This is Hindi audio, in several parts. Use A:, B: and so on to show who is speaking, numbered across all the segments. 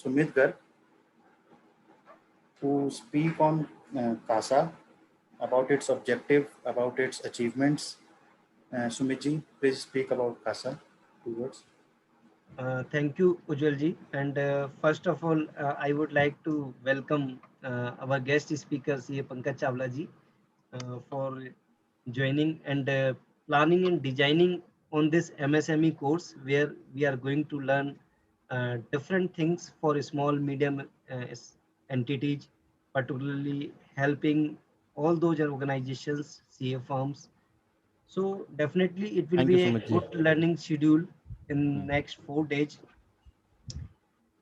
A: Sumit Garg to speak on CASA, about its objective, about its achievements. Sumitji, please speak about CASA. 2 words.
B: Thank you, Ujjwal ji. And first of all, I would like to welcome our guest speaker, CA Pankaj Chawla ji, for joining and planning and designing on this MSME course, where we are going to learn different things for small, medium entities, particularly helping all those organizations, CA firms. So definitely it will
C: Thank you
B: be
C: so
B: a
C: much, Ji.
B: good learning schedule in next 4 days.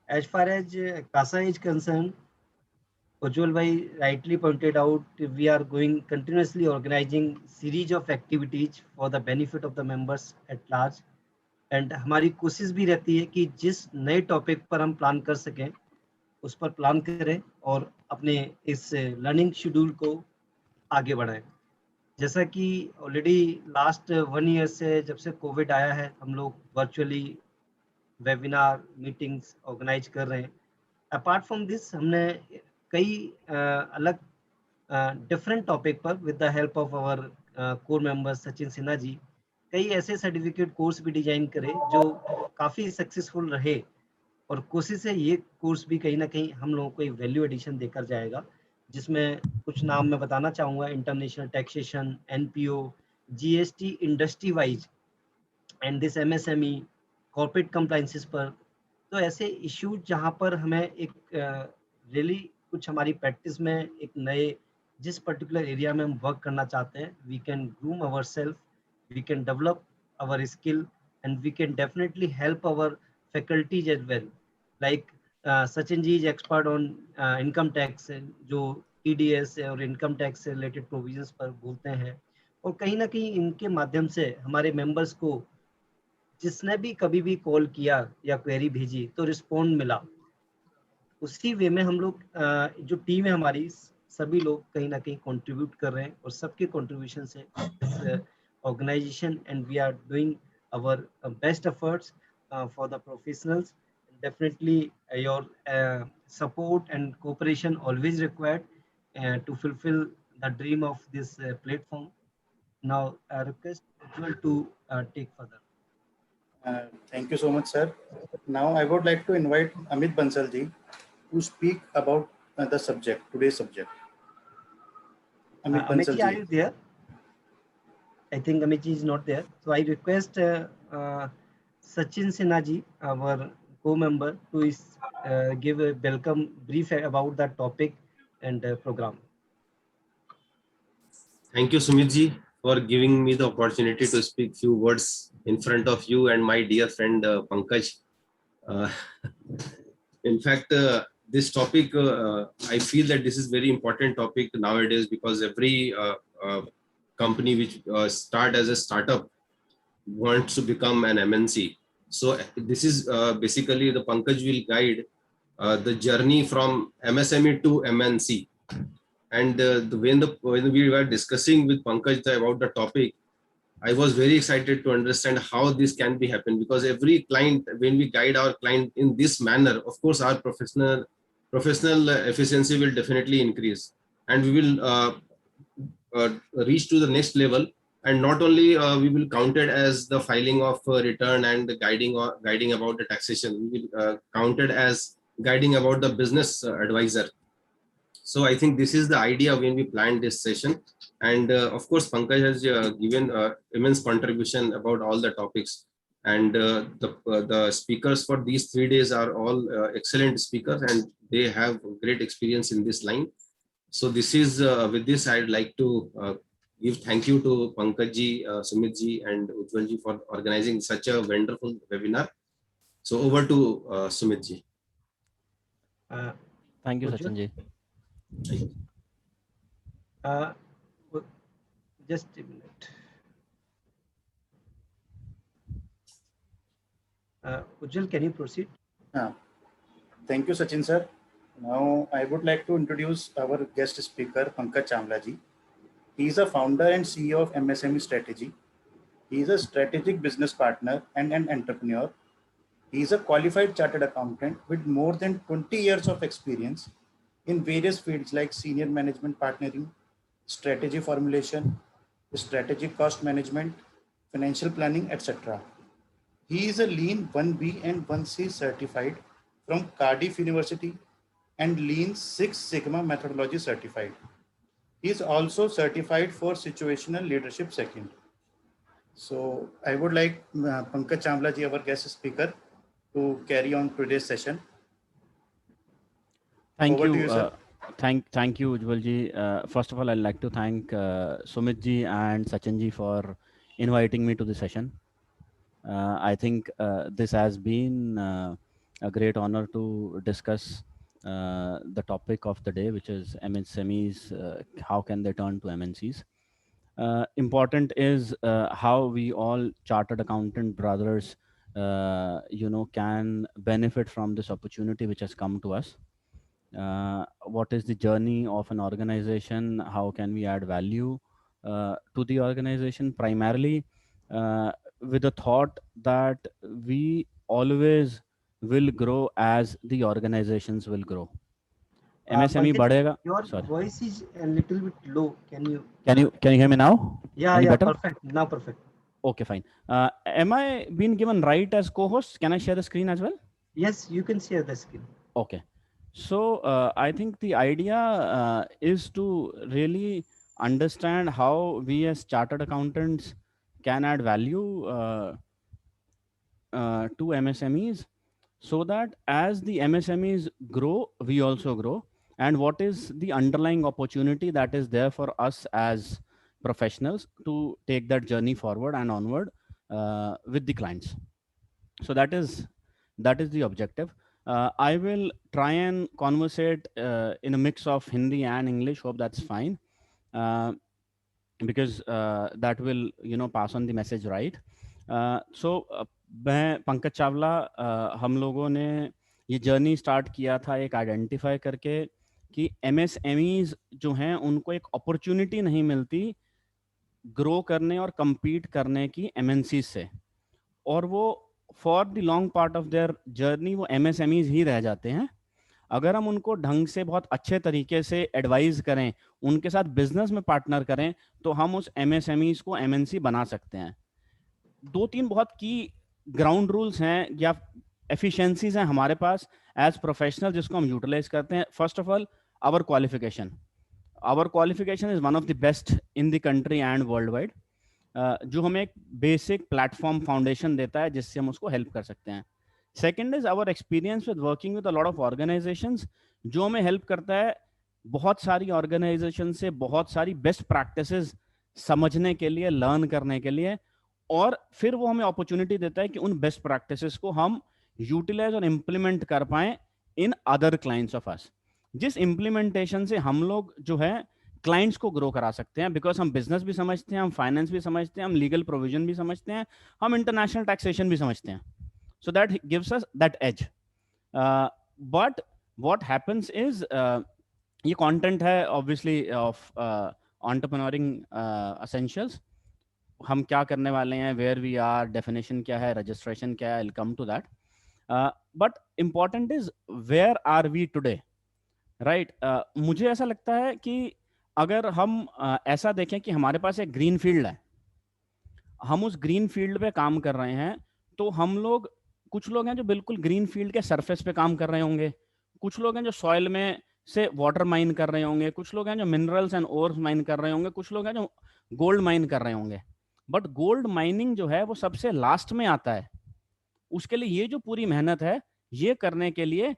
B: As far as CASA is concerned, Ujjwal bhai rightly pointed out, we are going continuously organizing series of activities for the benefit of the members at large. And हमारी कोशिश भी रहती है कि जिस नए टॉपिक पर हम प्लान कर सकें उस पर प्लान करें और अपने इस लर्निंग शेड्यूल को आगे बढ़ाएं. जैसा कि ऑलरेडी लास्ट 1 ईयर से जब से कोविड आया है हम लोग वर्चुअली वेबिनार मीटिंग्स ऑर्गेनाइज कर रहे हैं. अपार्ट फ्रॉम दिस हमने कई अलग डिफरेंट टॉपिक पर with the help of our core member Sachin Sinha ji कई ऐसे सर्टिफिकेट कोर्स भी डिजाइन करे जो काफ़ी सक्सेसफुल रहे. और कोशिश है ये कोर्स भी कहीं ना कहीं हम लोगों को एक वैल्यू एडिशन देकर जाएगा, जिसमें कुछ नाम मैं बताना चाहूँगा: international taxation, NPO, GST industry wise and this MSME, corporate compliances पर. तो ऐसे इश्यूज जहाँ पर हमें एक रियली कुछ हमारी प्रैक्टिस में एक नए जिस पर्टिकुलर एरिया में हम वर्क करना चाहते हैं, we can groom our self, we can develop our skill and we can definitely help our faculties as well. Like Sachin ji is expert on income tax, जो टीडीएस और इनकम टैक्स से रिलेटेड प्रोविजंस पर बोलते हैं. और कहीं ना कहीं इनके माध्यम से हमारे मेंबर्स को जिसने भी कभी भी कॉल किया या क्वेरी भेजी तो रिस्पॉन्ड मिला. उसी वे में हम लोग जो टीम है हमारी, सभी लोग कहीं ना कहीं कंट्रीब्यूट कर रहे हैं और सबके कंट्रीब्यूशन से इस organisation and we are doing our best efforts for the professionals. Definitely your support and cooperation always required to fulfill the dream of this platform. Now I request Ujjwal to take further.
A: Thank you so much, sir. Now I would like to invite Amit Bansal ji to speak about the subject, today's subject. Amit
B: Amit
A: Bansal
B: ji, are
A: ji.
B: you there? I think Amit ji is not there. So I request Sachin Sinha ji, our co-member, to give a welcome brief about the topic and program.
D: Thank you, Sumitji, for giving me the opportunity to speak few words in front of you and my dear friend Pankaj. In fact, this topic, I feel that this is very important topic nowadays because every company which start as a startup wants to become an MNC. So this is basically the Pankaj will guide the journey from MSME to MNC. And when we were discussing with Pankaj about the topic, I was very excited to understand how this can be happen, because every client, when we guide our client in this manner, of course our professional efficiency will definitely increase, and we will reach to the next level. And not only we will count it as the filing of return and the guiding about the taxation, we will count it as guiding about the business advisor. So I think this is the idea when we planned this session. And of course, Pankaj has given immense contribution about all the topics. And the speakers for these 3 days are all excellent speakers, and they have great experience in this line. So this is, with this, I'd like to give thank you to Pankaj ji, Sumit ji, and Ujjwal ji for organizing such a wonderful webinar. So over to Sumit ji.
C: Thank you,
B: Ujjwal?
C: Sachin ji.
B: Just a minute. Ujjwal, can you proceed?
A: Thank you, Sachin sir. Now I would like to introduce our guest speaker, Pankaj Chawla ji. He is a founder and CEO of MSME Strategy. He is a strategic business partner and an entrepreneur. He is a qualified chartered accountant with more than 20 years of experience in various fields like senior management partnering, strategy formulation, strategic cost management, financial planning, etc. He is a Lean 1B and 1C certified from Cardiff University and Lean Six Sigma methodology certified. He is also certified for situational leadership second. So I would like Pankaj Chamla ji, our guest speaker, to carry on today's session.
C: Thank
A: Over to
C: you.
A: you, sir.
C: Thank you, Ujjwal ji. First of all, I'd like to thank Sumit ji and Sachin ji for inviting me to the session. I think this has been a great honor to discuss the topic of the day, which is MSMEs, how can they turn to MNCs. Important is how we all chartered accountant brothers, can benefit from this opportunity which has come to us. What is the journey of an organization? How can we add value to the organization? Primarily with the thought that we always will grow as the organizations will grow. MSME
B: Pankaj,
C: badhega.
B: your
C: Sorry.
B: voice is a little bit low. Can you
C: hear me now?
B: Yeah,
C: Any
B: yeah,
C: better?
B: perfect. Now perfect.
C: Okay, fine. Am I being given right as co-host? Can I share the screen as well?
B: Yes, you can share the screen.
C: Okay. So I think the idea is to really understand how we as chartered accountants can add value to MSMEs, so that as the MSMEs grow, we also grow. And what is the underlying opportunity that is there for us as professionals to take that journey forward and onward with the clients. So that is the objective. I will try and conversate in a mix of Hindi and English. Hope that's fine, because that will pass on the message right. So मैं पंकज चावला, हम लोगों ने ये जर्नी स्टार्ट किया था एक आइडेंटिफाई करके कि MSMEs जो हैं उनको एक अपॉर्चुनिटी नहीं मिलती ग्रो करने और compete करने की MNCs से, और वो for the long part of their journey वो MSMEs ही रह जाते हैं. अगर हम उनको ढंग से बहुत अच्छे तरीके से एडवाइज करें, उनके साथ बिजनेस में पार्टनर करें, तो हम उस MSMEs को MNC बना सकते हैं. 2-3 बहुत की ग्राउंड रूल्स हैं या एफिशिएंसीज हैं हमारे पास एज प्रोफेशनल, जिसको हम यूटिलाइज करते हैं. First of all, our qualification is one of the best in the country and world wide, जो हमें एक बेसिक प्लेटफॉर्म फाउंडेशन देता है जिससे हम उसको हेल्प कर सकते हैं. Second is our experience with working with a lot of organisations, जो हमें हेल्प करता है बहुत सारी ऑर्गेनाइजेशन से बहुत सारी बेस्ट प्रैक्टिसेस समझने के लिए, लर्न करने के लिए, और फिर वो हमें अपॉर्चुनिटी देता है कि उन बेस्ट प्रैक्टिसेस को हम यूटिलाइज और इम्प्लीमेंट कर पाए in other clients of us, जिस इम्प्लीमेंटेशन से हम लोग जो है क्लाइंट्स को ग्रो करा सकते हैं. बिकॉज हम बिजनेस भी समझते हैं, हम फाइनेंस भी समझते हैं, हम लीगल प्रोविजन भी समझते हैं, हम इंटरनेशनल टैक्सेशन भी समझते हैं. So that gives us that edge. But what happens is, ये कंटेंट है ऑब्वियसली ऑफ एंटरप्रेन्योरिंग एसेंशियल्स. हम क्या करने वाले हैं, वेयर वी आर, डेफिनेशन क्या है, रजिस्ट्रेशन क्या है, I will come to that. But important is where are we today, right. मुझे ऐसा लगता है कि अगर हम ऐसा देखें कि हमारे पास एक ग्रीन फील्ड है, हम उस ग्रीन फील्ड पे काम कर रहे हैं, तो हम लोग, कुछ लोग हैं जो बिल्कुल ग्रीन फील्ड के सरफेस पे काम कर रहे होंगे, कुछ लोग हैं जो सॉइल में से वाटर माइन कर रहे होंगे, कुछ लोग हैं जो मिनरल्स एंड ओर्स माइन कर रहे होंगे, कुछ लोग हैं जो गोल्ड माइन कर रहे होंगे. बट गोल्ड माइनिंग जो है वो सबसे लास्ट में आता है. उसके लिए ये जो पूरी मेहनत है, ये करने के लिए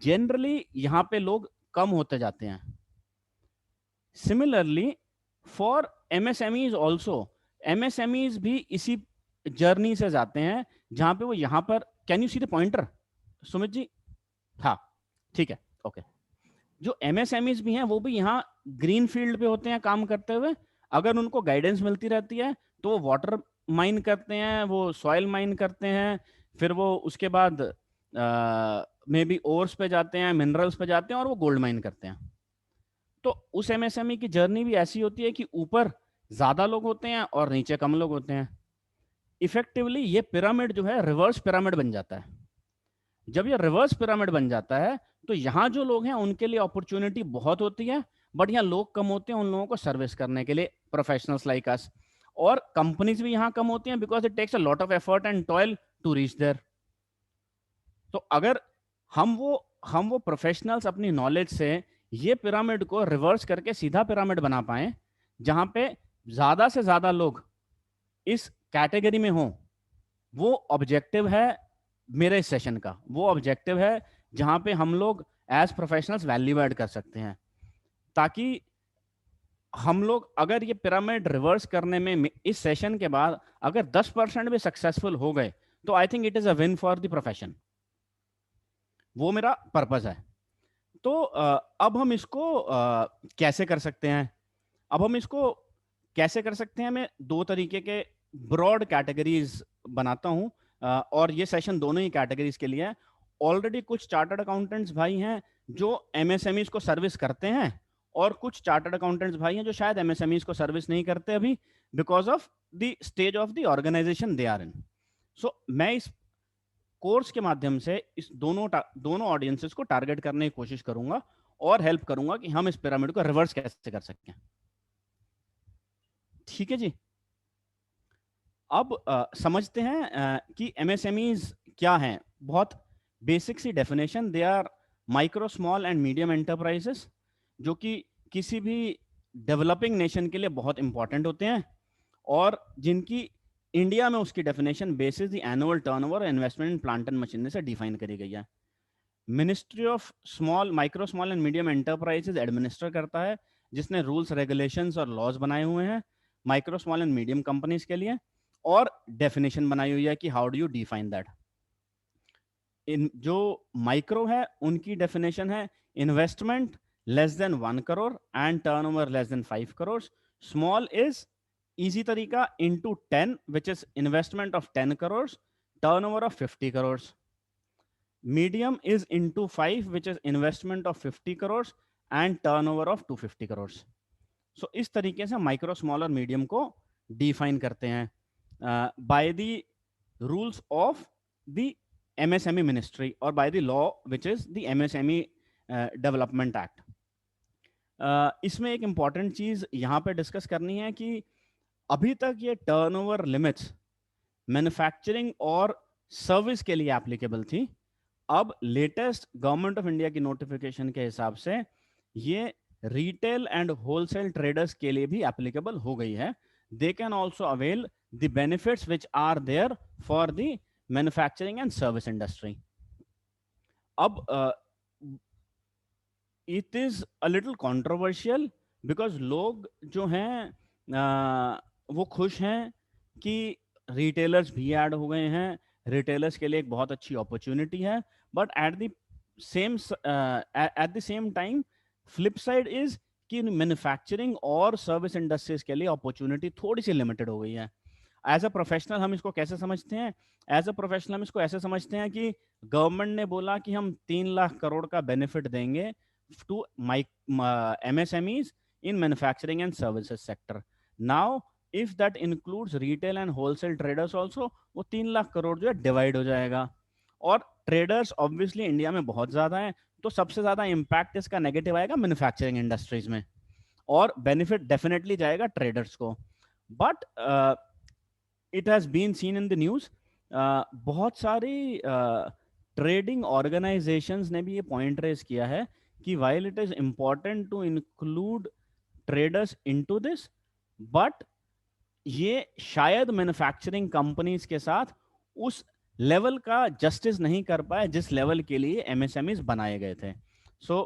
C: जनरली यहाँ पे लोग कम होते जाते हैं. Similarly for MSMEs also, MSMEs भी इसी जर्नी से जाते हैं जहां पे वो यहाँ पर, can you see the pointer Sumit ji? हाँ, ठीक है, ओके. जो MSMEs भी हैं वो भी यहाँ ग्रीन फील्ड पे होते हैं काम करते हुए. अगर उनको गाइडेंस मिलती रहती है तो वो वाटर माइन करते हैं, वो सॉइल माइन करते हैं, फिर वो उसके बाद मे बी ओर्स पे जाते हैं, मिनरल्स पे जाते हैं, और वो गोल्ड माइन करते हैं. तो उस MSME की जर्नी भी ऐसी होती है कि ऊपर ज्यादा लोग होते हैं और नीचे कम लोग होते हैं. इफेक्टिवली ये पिरामिड जो है रिवर्स पिरामिड बन जाता है. जब ये रिवर्स पिरामिड बन जाता है तो यहाँ जो लोग हैं उनके लिए अपॉर्चुनिटी बहुत होती है, बट यहाँ लोग कम होते हैं उन लोगों को सर्विस करने के लिए, प्रोफेशनल्स लाइक अस। और कंपनीज भी यहाँ कम होती हैं because it takes a lot of effort and toil to reach there. तो अगर हम वो प्रोफेशनल्स अपनी नॉलेज से ये पिरामिड को रिवर्स करके सीधा पिरामिड बना पाए जहां पे ज्यादा से ज्यादा लोग इस कैटेगरी में हों, वो ऑब्जेक्टिव है मेरे इस सेशन का। वो ऑब्जेक्टिव है जहां पे हम लोग एज प्रोफेशनल्स वैल्यू ऐड कर सकते हैं, ताकि हम लोग अगर ये पिरामिड रिवर्स करने में इस सेशन के बाद अगर 10% भी सक्सेसफुल हो गए तो I think it is a win for the profession. वो मेरा पर्पस है। तो अब हम इसको कैसे कर सकते हैं? अब हम इसको कैसे कर सकते हैं? मैं दो तरीके के ब्रॉड कैटेगरीज बनाता हूं, और ये सेशन दोनों ही कैटेगरीज के लिए है। ऑलरेडी कुछ चार्टर्ड अकाउंटेंट्स भाई हैं जो एमएसएमईज को सर्विस करते हैं, और कुछ चार्टर्ड अकाउंटेंट्स भाई हैं जो शायद एमएसएमईज को सर्विस नहीं करते अभी because of the stage of the organisation they are in. So मैं इस कोर्स के माध्यम से इस दोनों ऑडियंसेस को टारगेट करने की कोशिश करूंगा और हेल्प करूंगा कि हम इस पिरामिड को रिवर्स कैसे कर सकते हैं। ठीक है जी। अब समझते हैं कि एमएसएमईज क्या हैं। बहुत बेसिक सी definition, they are micro small and medium enterprises, जो कि किसी भी डेवलपिंग नेशन के लिए बहुत इंपॉर्टेंट होते हैं, और जिनकी इंडिया में उसकी definition basis the annual turnover investment in plant and machinery से डिफाइन करी गई है। Ministry of micro small and medium enterprises administer करता है, जिसने रूल्स रेगुलेशंस और लॉज बनाए हुए हैं micro small and medium companies के लिए, और डेफिनेशन बनाई हुई है कि how do you define that. इन जो माइक्रो है उनकी डेफिनेशन है investment less than 1 crore and turnover less than 5 crore. Small is easy तरीका into 10, which is investment of 10 crores, turnover of 50 crores. Medium is into 5, which is investment of 50 crores and turnover of 250 crores. So इस तरीके से माइक्रो स्मॉल और मीडियम को डिफाइन करते हैं by the rules of the MSME ministry और by the law which is the MSME development act. इसमें एक इंपॉर्टेंट चीज यहाँ पे डिस्कस करनी है कि अभी तक ये टर्नओवर लिमिट्स मैन्युफैक्चरिंग और सर्विस के लिए एप्लीकेबल थी। अब लेटेस्ट गवर्नमेंट ऑफ इंडिया की नोटिफिकेशन के हिसाब से ये रिटेल एंड होलसेल ट्रेडर्स के लिए भी एप्लीकेबल हो गई है। They can also avail the benefits which are there for the manufacturing and service industry. अब it is a little controversial because लोग जो हैं वो खुश हैं कि रिटेलर्स भी ऐड हो गए हैं, रिटेलर्स के लिए एक बहुत अच्छी अपॉर्चुनिटी है, but at the same time flip side is कि मैन्युफैक्चरिंग और सर्विस इंडस्ट्रीज के लिए अपॉर्चुनिटी थोड़ी सी लिमिटेड हो गई है। एज अ प्रोफेशनल हम इसको कैसे समझते हैं? एज अ प्रोफेशनल हम इसको ऐसे समझते हैं कि गवर्नमेंट ने बोला कि हम 3 लाख करोड़ का बेनिफिट देंगे to MSMEs in manufacturing and services sector. Now, if that includes retail and wholesale traders also, वो 3 लाख करोड़ जो है डिवाइड हो जाएगा। और ट्रेडर्स ऑब्वियसली इंडिया में बहुत ज्यादा है, तो सबसे ज्यादा इम्पैक्ट इसका नेगेटिव आएगा मैन्युफैक्चरिंग इंडस्ट्रीज में, और बेनिफिट डेफिनेटली जाएगा ट्रेडर्स को। But it has been seen in the news, बहुत सारी ट्रेडिंग ऑर्गेनाइजेशंस ने भी ये पॉइंट रेज किया है कि while it is important to include traders into this, but ये शायद मैन्युफैक्चरिंग कंपनीज के साथ उस लेवल का जस्टिस नहीं कर पाए जिस लेवल के लिए एमएसएमईज बनाए गए थे। So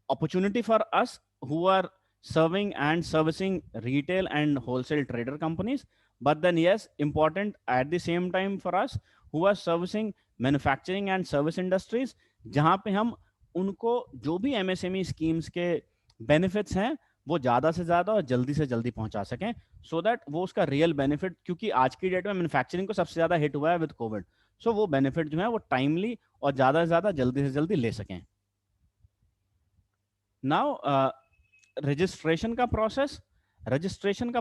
C: opportunity for us who are serving and servicing retail and wholesale trader companies, but then yes, important at the same time for us who are servicing manufacturing and service industries, जहां पे हम उनको जो भी एमएसएमई स्कीम्स के बेनिफिट्स हैं वो ज्यादा से ज्यादा और जल्दी से जल्दी पहुंचा सकें, सो दैट वो उसका रियल बेनिफिट, क्योंकि आज की डेट में मैन्युफैक्चरिंग को सबसे ज्यादा हिट हुआ है विद कोविड, सो वो बेनिफिट जो है वो टाइमली और ज्यादा से ज्यादा जल्दी से जल्दी ले सकें। नाउ रजिस्ट्रेशन का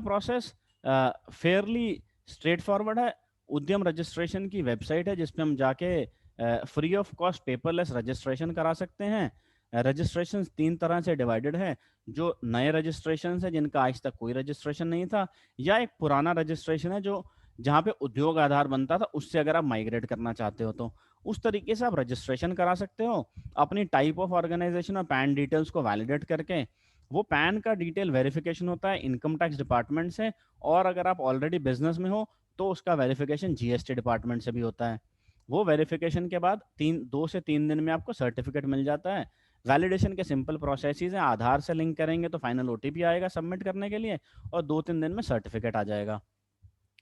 C: प्रोसेस फेयरली स्ट्रेट फॉरवर्ड है। उद्यम रजिस्ट्रेशन की वेबसाइट है जिसपे हम जाके free of cost paperless registration करा सकते हैं। रजिस्ट्रेशन 3 तरह से डिवाइडेड है, जो नए रजिस्ट्रेशन है जिनका आज तक कोई रजिस्ट्रेशन नहीं था, या एक पुराना रजिस्ट्रेशन है जो जहाँ पे उद्योग आधार बनता था उससे अगर आप माइग्रेट करना चाहते हो तो उस तरीके से आप रजिस्ट्रेशन करा सकते हो अपनी टाइप ऑफ ऑर्गेनाइजेशन और पैन डिटेल्स को वैलिडेट करके। वो पैन का डिटेल वेरिफिकेशन होता है इनकम टैक्स डिपार्टमेंट से, और अगर आप ऑलरेडी बिजनेस में हो तो उसका वेरिफिकेशन जीएसटी डिपार्टमेंट से भी होता है। वो वेरिफिकेशन के बाद 2 से 3 दिन में आपको सर्टिफिकेट मिल जाता है। वैलिडेशन के सिंपल प्रोसेसेस हैं, आधार से लिंक करेंगे तो फाइनल ओटीपी आएगा सबमिट करने के लिए, और 2-3 दिन में सर्टिफिकेट आ जाएगा।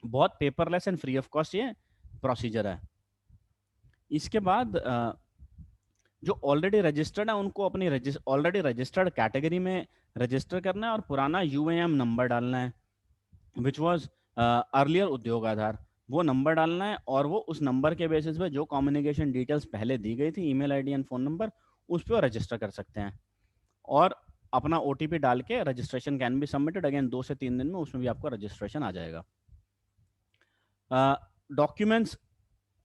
C: बहुत paperless and free of cost ये प्रोसीजर है। इसके बाद जो ऑलरेडी रजिस्टर्ड है उनको अपनी ऑलरेडी रजिस्टर्ड कैटेगरी में रजिस्टर करना है और पुराना यूएएम नंबर डालना है, विच वाज अर्लियर उद्योग आधार। वो नंबर डालना है और वो उस नंबर के बेसिस पे जो कम्युनिकेशन डिटेल्स पहले दी गई थी, email ID and phone number, उस पर रजिस्टर कर सकते हैं। और अपना ओटीपी डाल के registration can be submitted again 2 से 3 दिन में उसमें भी आपको रजिस्ट्रेशन आ जाएगा। डॉक्यूमेंट्स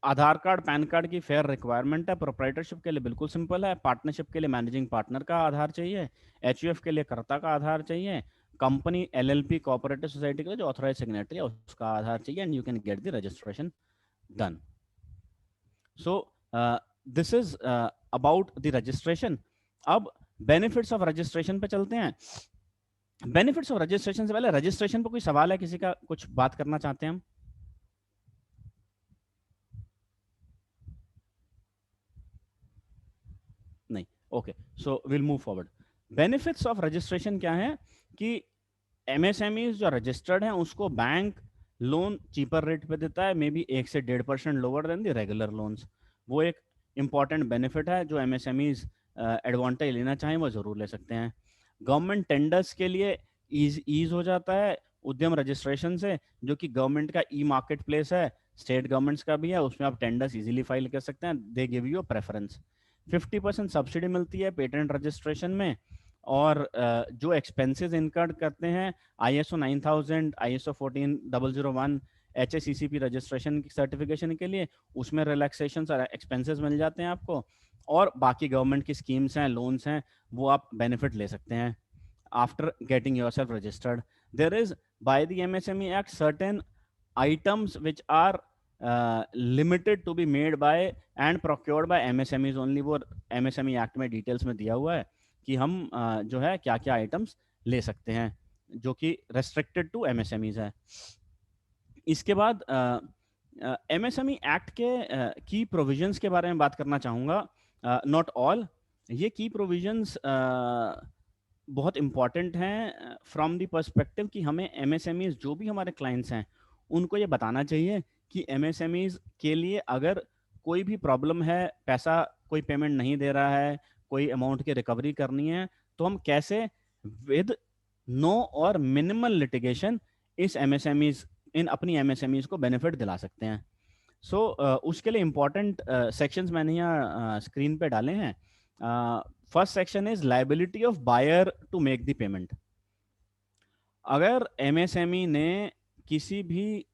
C: आधार कार्ड पैन कार्ड की फेयर रिक्वायरमेंट है। प्रोप्राइटरशिप के लिए बिल्कुल सिंपल है। पार्टनरशिप के लिए मैनेजिंग पार्टनर का आधार चाहिए। एचयूएफ के लिए कर्ता का आधार चाहिए। कंपनी एलएलपी कोऑपरेटिव सोसाइटी के लिए जो ऑथराइज सिग्नेटरी है उसका आधार चाहिए, and you can get the registration done. So this is about the registration. अब बेनिफिट्स ऑफ रजिस्ट्रेशन पे चलते हैं। बेनिफिट्स ऑफ रजिस्ट्रेशन से पहले रजिस्ट्रेशन पे कोई सवाल है किसी का, कुछ बात करना चाहते हैं हम? नहीं, okay, so will move forward. Benefits of registration क्या है कि एमएसएमई जो रजिस्टर्ड है उसको बैंक लोन चीपर रेट पे देता है, मे बी 1 से 1.5% lower than the regular loans. वो एक इंपॉर्टेंट बेनिफिट है जो एमएसएमईज एडवांटेज लेना चाहें वो जरूर ले सकते हैं। गवर्नमेंट टेंडर्स के लिए ईज हो जाता है उद्यम रजिस्ट्रेशन से, जो कि गवर्नमेंट का ई मार्केट प्लेस है, स्टेट गवर्नमेंट्स का भी है, उसमें आप टेंडर्स इजीली फाइल कर सकते हैं। They give you preference. 50% subsidy मिलती है पेटेंट रजिस्ट्रेशन में, और जो एक्सपेंसेस इनकर्ड करते हैं ISO 9000, ISO 14001, HACCP registration certification के लिए, उसमें रिलैक्सेशन और एक्सपेंसेस मिल जाते हैं आपको, और बाकी गवर्नमेंट की स्कीम्स हैं, लोन्स हैं, वो आप बेनिफिट ले सकते हैं after getting yourself registered. There is by the MSME Act certain items which are limited to be made by and procured by MSMEs only। वो MSME Act में डिटेल्स में दिया हुआ है कि हम जो है क्या क्या आइटम्स ले सकते हैं जो कि रेस्ट्रिक्टेड टू MSMEs है। इसके बाद MSME एक्ट के की प्रोविजंस के बारे में बात करना चाहूँगा। नॉट ऑल, ये की प्रोविजंस बहुत इंपॉर्टेंट हैं फ्रॉम द पर्सपेक्टिव कि हमें MSMEs जो भी हमारे क्लाइंट्स हैं उनको ये बताना चाहिए कि MSMEs के लिए अगर कोई भी प्रॉब्लम है, पैसा कोई पेमेंट नहीं दे रहा है, कोई अमाउंट की रिकवरी करनी है, तो हम कैसे विद नो और मिनिमल लिटिगेशन इस MSMEs इन अपनी MSMEs को बेनिफिट दिला सकते हैं। सो उसके लिए इंपॉर्टेंट सेक्शंस मैंने यहाँ स्क्रीन पे डाले हैं। First section is liability of buyer to make the payment. अगर MSME ने किसी भी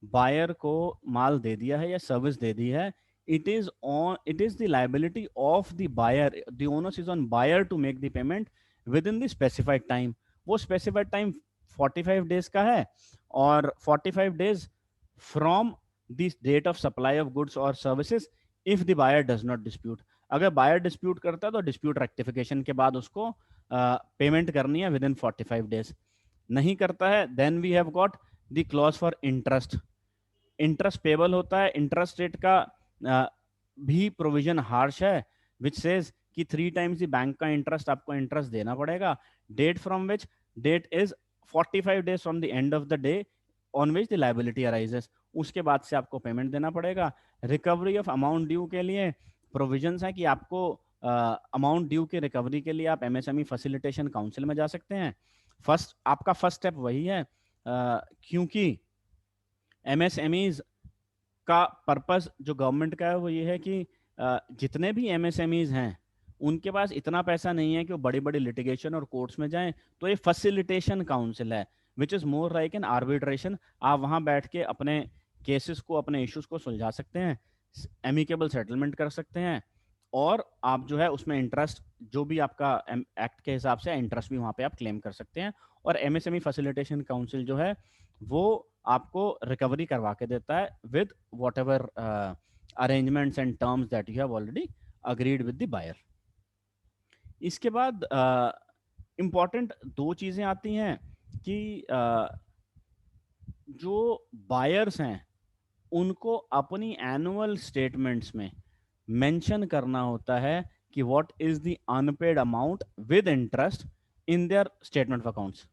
C: बायर को माल दे दिया है या सर्विस दे दी है, it is the liability of the buyer, the onus is on buyer to make the payment within the specified time। वो specified time 45 days का है, और 45 days from the date of supply of goods or services if the buyer does not dispute। अगर buyer dispute करता है तो dispute rectification के बाद उसको पेमेंट करनी है within 45 days। नहीं करता है then we have got the clause for interest। Interest payable होता है, इंटरेस्ट रेट का भी प्रोविजन हार्श है, विच सेज कि 3 times द बैंक का इंटरेस्ट आपको इंटरेस्ट देना पड़ेगा। Date from which date is 45 days from the end of the day on which the liability arises, उसके बाद से आपको पेमेंट देना पड़ेगा। रिकवरी ऑफ अमाउंट ड्यू के लिए प्रोविजंस है कि आपको अमाउंट ड्यू की रिकवरी के लिए आप MSME फैसिलिटेशन काउंसिल में जा सकते हैं। आपका फर्स्ट स्टेप वही है, क्योंकि MSMEs का पर्पस जो गवर्नमेंट का है वो ये है कि जितने भी MSMEs हैं उनके पास इतना पैसा नहीं है कि वो बड़ी बड़ी लिटिगेशन और कोर्ट्स में जाएं, तो ये फैसिलिटेशन काउंसिल है which is more like an arbitration. आप वहां बैठ के अपने केसेस को, अपने इश्यूज को सुलझा सकते हैं। एमिकेबल सेटलमेंट कर सकते हैं, और आप जो है उसमें इंटरेस्ट जो भी आपका एक्ट के हिसाब से इंटरेस्ट भी वहाँ पे आप क्लेम कर सकते हैं। और एमएसएमई फैसिलिटेशन काउंसिल जो है वो आपको रिकवरी करवा के देता है with whatever arrangements and terms that you have already agreed with the buyer. इसके बाद इम्पॉर्टेंट दो चीज़ें आती हैं कि जो बायर्स हैं उनको अपनी एनुअल स्टेटमेंट्स में मेंशन करना होता है कि what is the unpaid amount with interest in their statement of accounts,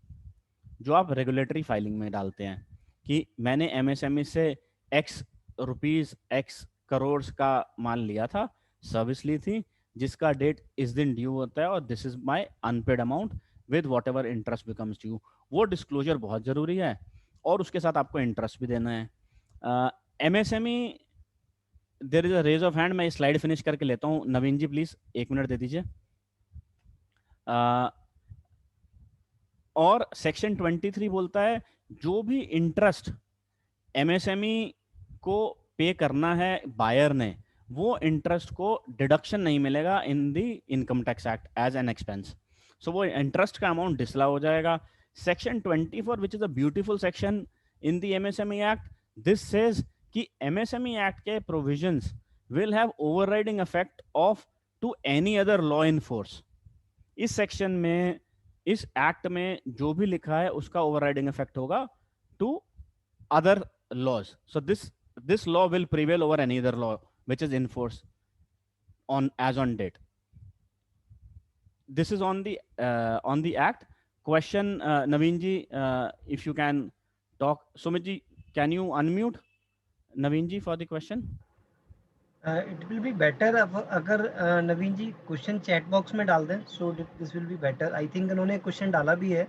C: जो आप रेगुलेटरी फाइलिंग में डालते हैं कि मैंने एमएसएमई से एक्स रुपीस एक्स करोड़ का माल लिया था, सर्विस ली थी, जिसका डेट इस दिन ड्यू होता है, और this is my unpaid amount with whatever interest becomes due. वो डिस्क्लोजर बहुत ज़रूरी है, और उसके साथ आपको इंटरेस्ट भी देना है। MSME, there is a raise of hand, मैं स्लाइड फिनिश करके लेता हूँ। नवीन जी प्लीज 1 मिनट दे दीजिए। और सेक्शन 23 बोलता है जो भी इंटरेस्ट एमएसएमई को पे करना है बायर ने, वो इंटरेस्ट को डिडक्शन नहीं मिलेगा in the income tax act as an expense. So वो इंटरेस्ट का अमाउंट डिसला हो जाएगा। Section 24 which is a beautiful section in the MSME act, this says कि एमएसएमई एक्ट के provisions will have overriding effect of to any other law in force. इस सेक्शन में, इस एक्ट में जो भी लिखा है उसका ओवरराइडिंग इफेक्ट होगा to other laws. So this law will prevail over any other law which is in force on as on date. This is on the act. Question, Naveen ji, if you can talk. Sumit ji, can you unmute Naveen ji for the question?
B: It will be better अगर नवीन जी क्वेश्चन चैट बॉक्स में डाल दें, so this will be better. I think उन्होंने क्वेश्चन डाला भी है,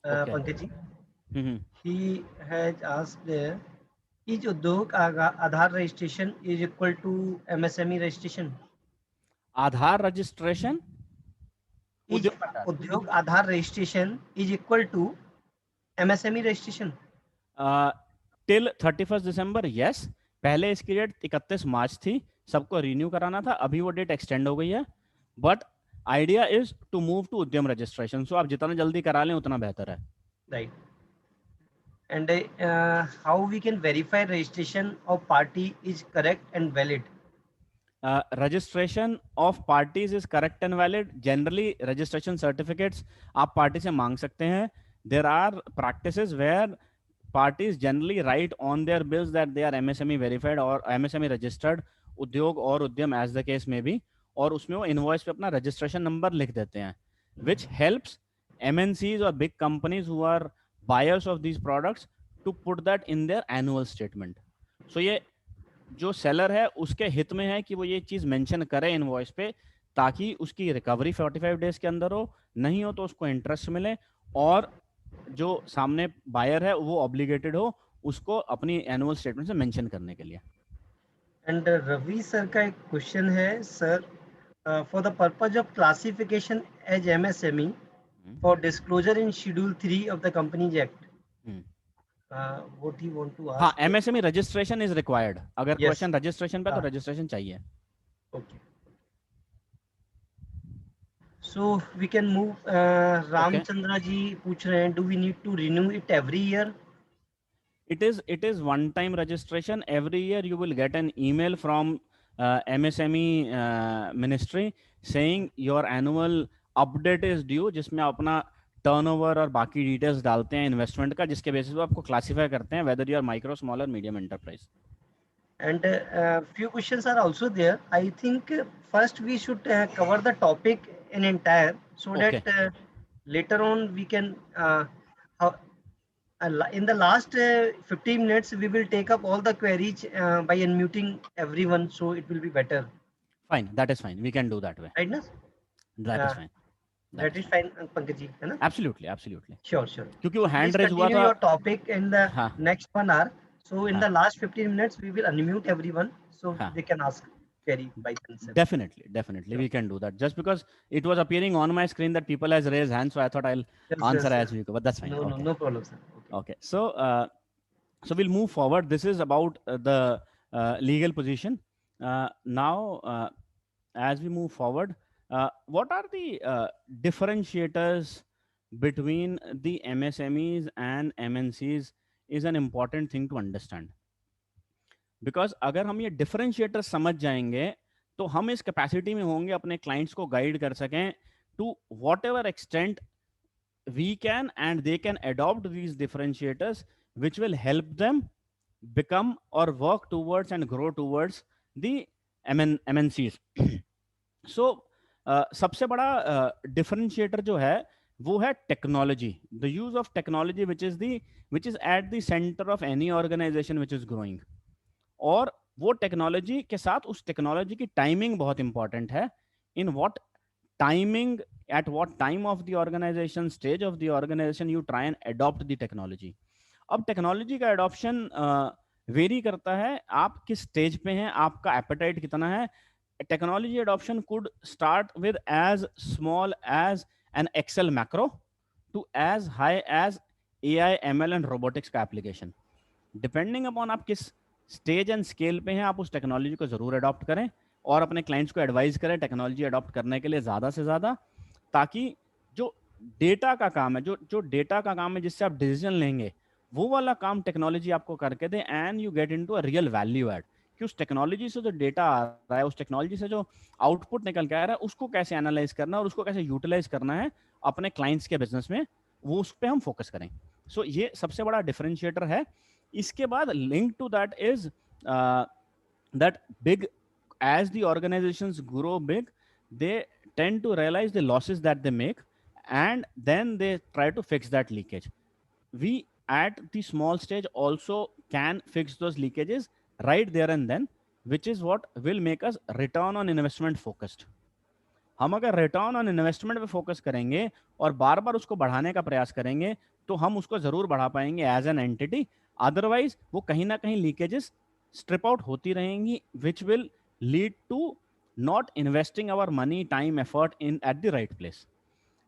B: Pankaj ji. He has asked there, is Udyog Aadhaar registration is equal to MSME registration?
C: Aadhaar registration,
B: Udyog Aadhaar registration is equal to MSME registration?
C: Till 31 December yes. पहले इसकी डेट 31 मार्च थी, सबको रिन्यू कराना था, अभी वो डेट एक्सटेंड हो गई है, but idea is to move to Udyam registration. So आप जितना जल्दी करा लें उतना बेहतर है।
B: Right. And how we can verify registration of party is correct and valid?
C: Registration of parties is correct and valid. Generally registration certificates आप पार्टी से मांग सकते हैं। There are practices where parties generally write on their bills that they are MSME verified or MSME registered, उद्योग और उद्यम as the case may be, और उसमें वो इनवॉइस पे अपना रजिस्ट्रेशन नंबर लिख देते हैं, which helps MNCs or big companies who are buyers of these products to put that in their annual statement. So ये जो सेलर है उसके हित में है कि वो ये चीज़ मेंशन करे इनवॉइस पे, ताकि उसकी रिकवरी 45 डेज के अंदर हो, नहीं हो तो उसको इंटरेस्ट मिले, और जो सामने बायर है वो ऑब्लिगेटेड हो उसको अपनी एनुअल स्टेटमेंट से मेंशन करने के लिए।
B: एंड रवि सर का एक क्वेश्चन है, sir for the purpose of classification as MSME for disclosure in schedule 3 of the companies act, what he want to ask?
C: हाँ, एमएसएमई रजिस्ट्रेशन इज रिक्वायर्ड। अगर क्वेश्चन रजिस्ट्रेशन पे तो रजिस्ट्रेशन चाहिए।
B: Okay, so we can move. Ramchandra ji पूछ रहे हैं, do we need to renew it every year?
C: It is one time registration. Every year you will get an email from MSME ministry saying your annual update is due, जिसमें आप अपना टर्नओवर और बाकी डिटेल्स डालते हैं इन्वेस्टमेंट का, जिसके बेसिस पे आपको क्लासिफाई करते हैं whether you are micro, small or medium enterprise.
B: And few questions are also there. I think first we should cover the topic in entire, so
C: Okay.
B: that later on we can in the last 15 minutes we will take up all the queries by unmuting everyone, so it will be better.
C: Fine, that is fine. We can do that way.
B: Right, na?
C: That is fine.
B: That is fine, Pankaj ji, है ना?
C: Absolutely, absolutely.
B: Sure, sure.
C: क्योंकि वो हैंड
B: Please
C: रेज हुआ
B: continue
C: था।
B: your topic in the
C: हाँ.
B: next 1 hour. So in
C: हाँ.
B: the last 15 minutes we will unmute everyone, so
C: हाँ.
B: they can ask query by themselves.
C: Definitely, we can do that. Just because it was appearing on my screen that people has raised hands, so I thought I'll answer as we go. But that's fine.
B: No,
C: Okay.
B: no problem, sir.
C: Okay. So we'll move forward. This is about the legal position. Now, as we move forward, what are the differentiators between the MSMEs and MNCs is an important thing to understand. Because अगर हम ये differentiators समझ जाएंगे तो हम इस capacity में होंगे अपने clients को guide कर सकें to whatever extent we can and they can adopt these differentiators which will help them become or work towards and grow towards the MNCs. So सबसे बड़ा differentiator जो है वो है technology, the use of technology which is at the center of any organization which is growing. और वो टेक्नोलॉजी के साथ उस टेक्नोलॉजी की टाइमिंग बहुत इंपॉर्टेंट है. In what timing, at what time of the organisation, stage of the organisation you try and adopt the technology. अब टेक्नोलॉजी का अडॉप्शन वेरी करता है, आप किस स्टेज पे हैं, आपका एपेटाइट कितना है. Technology adoption could start with as small as an Excel macro to as high as AI, ML and robotics का एप्लीकेशन. डिपेंडिंग अपॉन आप किस स्टेज एंड स्केल पे हैं, आप उस टेक्नोलॉजी को जरूर अडॉप्ट करें और अपने क्लाइंट्स को एडवाइस करें टेक्नोलॉजी अडॉप्ट करने के लिए ज़्यादा से ज़्यादा, ताकि जो डेटा का काम है, जो डेटा का काम है जिससे आप डिसीजन लेंगे, वो वाला काम टेक्नोलॉजी आपको करके दे and you get into a real value add. कि उस टेक्नोलॉजी से जो डेटा आ रहा है, उस टेक्नोलॉजी से जो आउटपुट निकल के आ रहा है, उसको कैसे एनालाइज करना है और उसको कैसे यूटिलाइज करना है अपने क्लाइंट्स के बिजनेस में, वो उस पर हम फोकस करें. सो ये सबसे बड़ा डिफरेंशिएटर है. इसके बाद link to that is that big, as the organizations grow big, they tend to realize the losses that they make and then they try to fix that leakage. We at the small stage also can fix those leakages right there and then, which is what will make us return on investment focused. हम अगर रिटर्न ऑन इन्वेस्टमेंट पे फोकस करेंगे और बार बार उसको बढ़ाने का प्रयास करेंगे तो हम उसको जरूर बढ़ा पाएंगे एज एन एंटिटी. अदरवाइज वो कहीं ना कहीं लीकेजेस स्ट्रिप आउट होती रहेंगी, which will lead to not investing our money, time, effort in at the right place.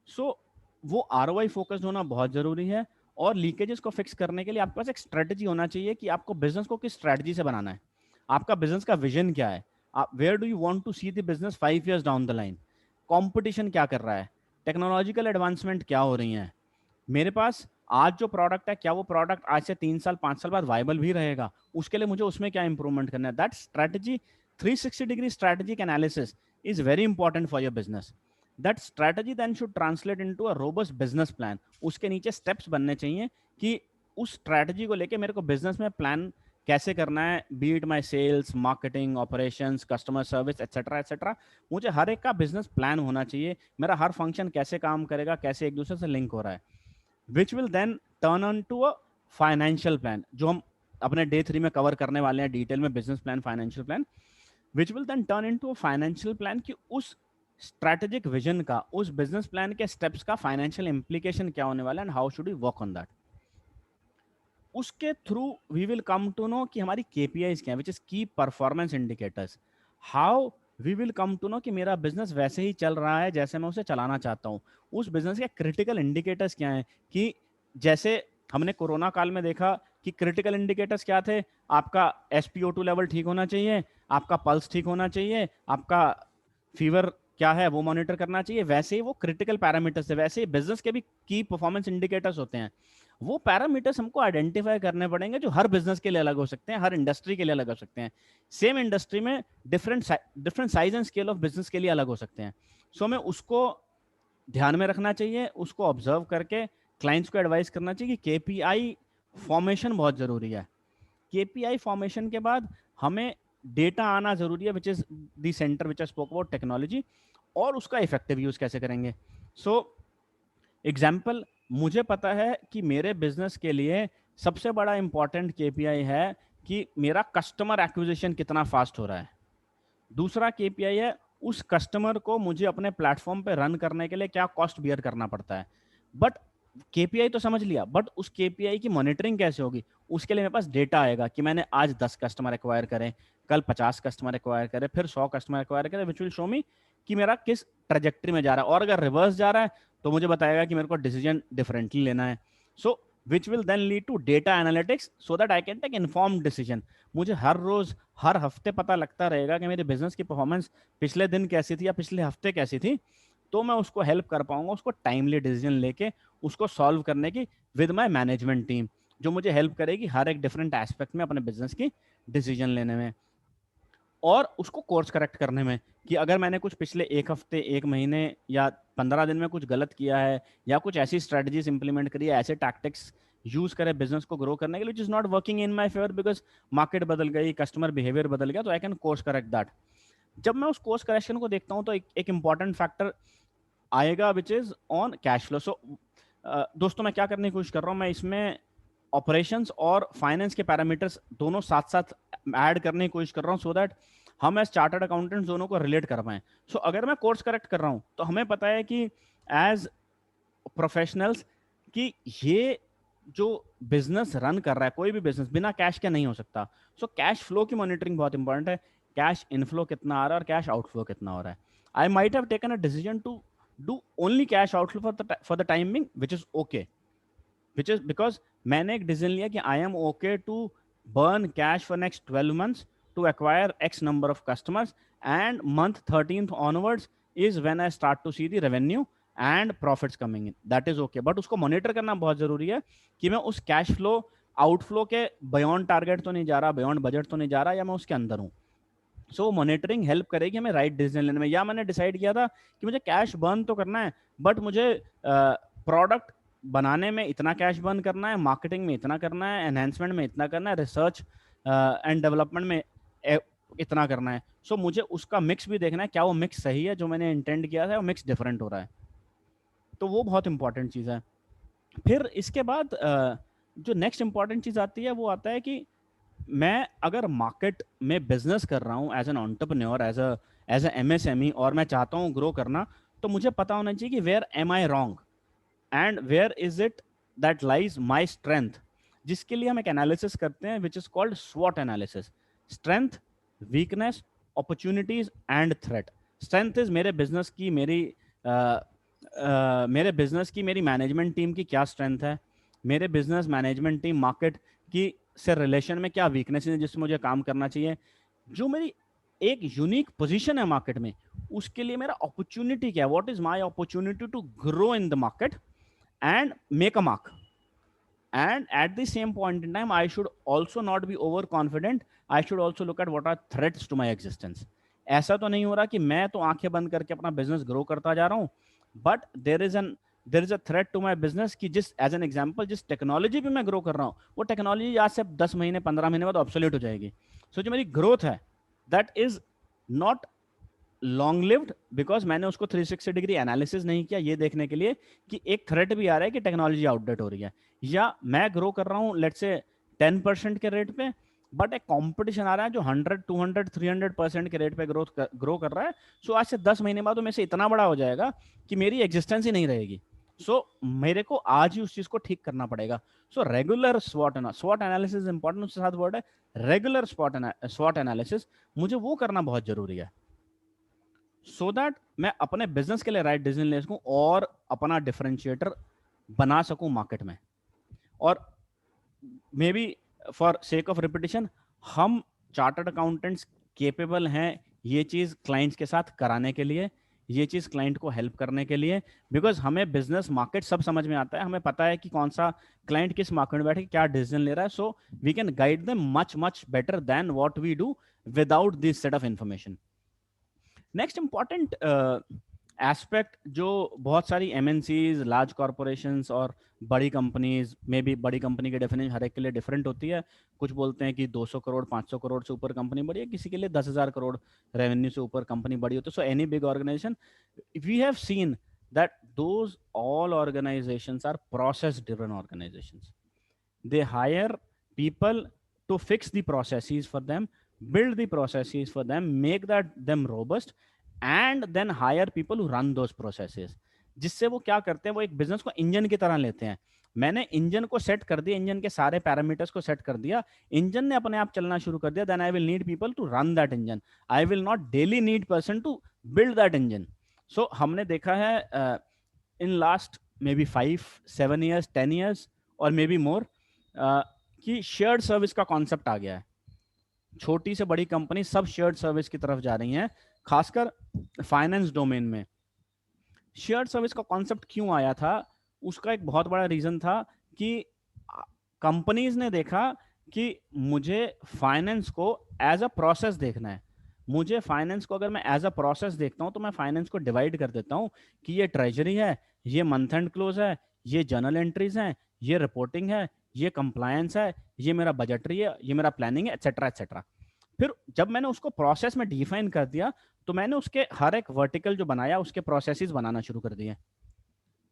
C: So वो ROI फोकस्ड होना बहुत जरूरी है. और लीकेजेस को फिक्स करने के लिए आपके पास एक स्ट्रेटजी होना चाहिए कि आपको बिजनेस को किस स्ट्रेटजी से बनाना है, आपका बिजनेस का विजन क्या है, where do you want to see the business 5 years down the line. Competition क्या कर रहा है, टेक्नोलॉजिकल एडवांसमेंट क्या हो रही हैं, मेरे पास आज जो प्रोडक्ट है क्या वो प्रोडक्ट आज से 3 साल 5 साल बाद वायबल भी रहेगा, उसके लिए मुझे उसमें क्या इंप्रूवमेंट करना है. That strategy, 360-degree strategic analysis is very important for your business. That strategy then should translate into a robust business plan. उसके नीचे steps बनने चाहिए कि उस strategy को लेके मेरे को business में plan कैसे करना है, be it my sales, marketing, operations, customer service, etc. मुझे हर एक का business plan होना चाहिए, मेरा हर function कैसे काम करेगा, कैसे एक दूसरे से link हो रहा है, which will then turn on to a financial plan, जो हम अपने day 3 में cover करने वाले हैं डिटेल में, business plan, financial plan, which will then turn into a financial plan कि उस strategic vision का, उस business plan के steps का financial implication क्या होने वाला है and how should we work on that. उसके through we will come to know कि हमारी KPIs क्या है, which is key performance indicators. How we will come to know कि मेरा business वैसे ही चल रहा है जैसे मैं उसे चलाना चाहता हूँ. उस business के critical indicators क्या हैं, कि जैसे हमने कोरोना काल में देखा कि क्रिटिकल इंडिकेटर्स क्या थे, आपका SpO2 लेवल ठीक होना चाहिए, आपका पल्स ठीक होना चाहिए, आपका फीवर क्या है वो मॉनिटर करना चाहिए. वैसे ही वो क्रिटिकल पैरामीटर्स है, वैसे ही बिजनेस के भी की परफॉर्मेंस इंडिकेटर्स होते हैं. वो पैरामीटर्स हमको आइडेंटिफाई करने पड़ेंगे जो हर बिजनेस के लिए अलग हो सकते हैं, हर इंडस्ट्री के लिए अलग हो सकते हैं. सेम इंडस्ट्री में different size and scale of business के लिए अलग हो सकते हैं. सो हमें उसको ध्यान में रखना चाहिए, उसको ऑब्जर्व करके क्लाइंट्स को एडवाइस करना चाहिए कि KPI फॉर्मेशन बहुत जरूरी है. KPI फॉर्मेशन के बाद हमें डेटा आना जरूरी है, विच is the centre which I spoke about technology, और उसका इफेक्टिव यूज कैसे करेंगे. सो एग्जाम्पल, मुझे पता है कि मेरे बिजनेस के लिए सबसे बड़ा इंपॉर्टेंट KPI है कि मेरा कस्टमर एक्विजिशन कितना फास्ट हो रहा है. दूसरा KPI है उस कस्टमर को मुझे अपने प्लेटफॉर्म पे रन करने के लिए क्या कॉस्ट बियर करना पड़ता है. बट KPI तो समझ लिया, बट उस KPI की मॉनिटरिंग कैसे होगी, उसके लिए मेरे पास डेटा आएगा कि मैंने आज 10 कस्टमर एक्वायर करें, कल 50 कस्टमर एक्वायर करें, फिर 100 कस्टमर एक्वायर करें, विच विल शो मी कि मेरा किस ट्रेजेक्टरी में जा रहा है. और अगर रिवर्स जा रहा है तो मुझे बताएगा कि मेरे को डिसीजन डिफरेंटली लेना है. सो which will then lead to data analytics so that I can take informed decision. मुझे हर रोज हर हफ्ते पता लगता रहेगा कि मेरे बिजनेस की परफॉर्मेंस पिछले दिन कैसी थी या पिछले हफ्ते कैसी थी, तो मैं उसको हेल्प कर पाऊंगा, उसको टाइमली डिसीजन लेके उसको सॉल्व करने की विद माय मैनेजमेंट टीम, जो मुझे हेल्प करेगी हर एक डिफरेंट एस्पेक्ट में अपने बिजनेस की डिसीजन लेने में और उसको कोर्स करेक्ट करने में, कि अगर मैंने कुछ पिछले एक हफ्ते, एक महीने या 15 दिन में कुछ गलत किया है या कुछ ऐसी स्ट्रेटजीज इंप्लीमेंट करी है, ऐसे टैक्टिक्स यूज करे बिजनेस को ग्रो करने के लिए, which is not working in my favour because market बदल गई, कस्टमर बिहेवियर बदल गया, तो I can course correct that. जब मैं उस कोर्स करेक्शन को देखता हूँ तो एक इंपॉर्टेंट फैक्टर आएगा which is on cash flow. So दोस्तों मैं क्या करने की कोशिश कर रहा हूँ, मैं इसमें ऑपरेशंस और फाइनेंस के पैरामीटर्स दोनों साथ साथ ऐड करने की कोशिश कर रहा हूँ सो दैट हम एज चार्टर्ड अकाउंटेंट्स दोनों को रिलेट कर पाएं। सो अगर मैं कोर्स करेक्ट कर रहा हूँ तो हमें पता है कि एज प्रोफेशनल्स कि ये जो बिजनेस रन कर रहा है, कोई भी बिजनेस बिना कैश के नहीं हो सकता। सो कैश फ्लो की मॉनिटरिंग बहुत इंपॉर्टेंट है, कैश इनफ्लो कितना आ रहा है और कैश आउटफ्लो कितना हो रहा है। I might have taken a decision to do only cash outflow for the time being which is okay, which is because मैंने एक डिसीजन लिया कि I am okay to burn cash for next 12 months to acquire X number of customers, and month 13th onwards is when I start to see the revenue and profits coming in. That is okay. But उसको monitor करना बहुत जरूरी है कि मैं उस cash flow outflow के beyond target तो नहीं जा रहा, beyond budget तो नहीं जा रहा, या मैं उसके अंदर हूँ। सो मॉनिटरिंग हेल्प करेगी हमें राइट डिसीजन लेने में। या मैंने डिसाइड किया था कि मुझे कैश बर्न तो करना है, बट मुझे प्रोडक्ट बनाने में इतना कैश बर्न करना है, मार्केटिंग में इतना करना है, एनहेंसमेंट में इतना करना है, रिसर्च एंड डेवलपमेंट में इतना करना है। सो मुझे उसका मिक्स भी देखना है, क्या वो मिक्स सही है, जो मैंने इंटेंड किया था वो मिक्स डिफरेंट हो रहा है। तो वो बहुत इंपॉर्टेंट चीज़ है। फिर इसके बाद जो नेक्स्ट इंपॉर्टेंट चीज़ आती है वो आता है कि मैं अगर मार्केट में बिजनेस कर रहा हूँ as an entrepreneur, as a MSME, और मैं चाहता हूँ ग्रो करना, तो मुझे पता होना चाहिए कि where am I wrong and where is it that lies my strength, जिसके लिए हम एक एनालिसिस करते हैं विच इज कॉल्ड स्वॉट analysis. Strength, weakness, opportunities and threat. Strength is मेरे बिजनेस की मेरी मैनेजमेंट टीम की क्या स्ट्रेंथ है, मेरे बिजनेस मैनेजमेंट टीम मार्केट की से रिलेशन में क्या वीकनेस है जिससे मुझे काम करना चाहिए, जो मेरी एक यूनिक पोजीशन है मार्केट में, उसके लिए मेरा अपॉर्चुनिटी क्या है, what is my opportunity to grow in the market and make a mark. And at the same point in time, I should also not be overconfident. I should also look at what are threats to my existence. ऐसा तो नहीं हो रहा कि मैं तो आंखें बंद करके अपना बिजनेस ग्रो करता जा रहा हूँ, but there is a threat to my business कि जिस एज एन एग्जाम्पल जिस टेक्नोलॉजी पे मैं ग्रो कर रहा हूँ, वो टेक्नोलॉजी आज से 10 महीने 15 महीने बाद ऑब्सोल्यूट हो जाएगी। सो जो मेरी ग्रोथ है that is not long lived, because मैंने उसको 360 डिग्री एनालिसिस नहीं किया ये देखने के लिए कि एक थ्रेट भी आ रहा है कि टेक्नोलॉजी आउटडेट हो रही है, या मैं ग्रो कर रहा हूँ लेट्स से 10% के रेट पे, बट एक कंपटीशन आ रहा है जो 100, 200, 300% के रेट पे ग्रो कर रहा है। सो आज से 10 महीने बाद तो मेरे से इतना बड़ा हो जाएगा कि मेरी एग्जिस्टेंस ही नहीं रहेगी। सो मेरे को आज ही उस चीज को ठीक करना पड़ेगा। सो रेगुलर स्वॉट एनालिसिस इंपॉर्टेंट, उसके साथ वर्ड है रेगुलर स्वॉट एनालिसिस, मुझे वो करना बहुत जरूरी है सो दैट मैं अपने बिजनेस के लिए राइट डिसीजन ले सकूं और अपना डिफरेंशिएटर बना सकूं मार्केट में। और may be for sake of repetition, हम चार्टर्ड अकाउंटेंट्स केपेबल हैं ये चीज क्लाइंट्स के साथ कराने के लिए, ये चीज क्लाइंट को हेल्प करने के लिए, बिकॉज हमें बिजनेस मार्केट सब समझ में आता है, हमें पता है कि कौन सा क्लाइंट किस मार्केट में बैठे क्या डिसीजन ले रहा है। So we can guide them much better than what we do without this set of information. Next important aspect जो बहुत सारी एमएनसीज, लार्ज कॉर्पोरेशंस और बड़ी कंपनीज में भी, बड़ी कंपनी की डेफिनेशन हर एक के लिए डिफरेंट होती है। कुछ बोलते हैं कि 200 करोड़ 500 करोड़ से ऊपर कंपनी बड़ी है, किसी के लिए 10,000 करोड़ रेवेन्यू से ऊपर कंपनी बड़ी होती है। So any big organisation, we have seen that those all organisations are process driven organisations. They hire people to fix the processes for them, build the processes for them, make them robust, and then hire people who run those processes. जिससे वो क्या करते हैं, वो एक बिजनेस को इंजन की तरह लेते हैं। मैंने इंजन को सेट कर दिया, इंजन के सारे पैरामीटर्स को सेट कर दिया, इंजन ने अपने आप चलना शुरू कर दिया, then I will need people to run that engine, I will not daily need person to build that engine. So हमने देखा है in last maybe 5, 7 years, 10 years, और मे बी मोर, कि शेयर्ड सर्विस का कॉन्सेप्ट आ गया है। छोटी से बड़ी कंपनी सब शेयर्ड सर्विस की तरफ जा रही हैं, खासकर फाइनेंस डोमेन में। शेयर्ड सर्विस का कॉन्सेप्ट क्यों आया था, उसका एक बहुत बड़ा रीजन था कि कंपनीज ने देखा कि मुझे फाइनेंस को एज अ प्रोसेस देखना है। मुझे फाइनेंस को अगर मैं एज अ प्रोसेस देखता हूं तो मैं फाइनेंस को डिवाइड कर देता हूं कि ये ट्रेजरी है, ये मंथ एंड क्लोज है, ये जर्नल एंट्रीज हैं, ये रिपोर्टिंग है, ये कंप्लायंस है, ये मेरा बजटरी है, ये मेरा प्लानिंग है, एटसेट्रा एटसेट्रा। फिर जब मैंने उसको प्रोसेस में डिफाइन कर दिया तो मैंने उसके हर एक वर्टिकल जो बनाया उसके प्रोसेसेस बनाना शुरू कर दिए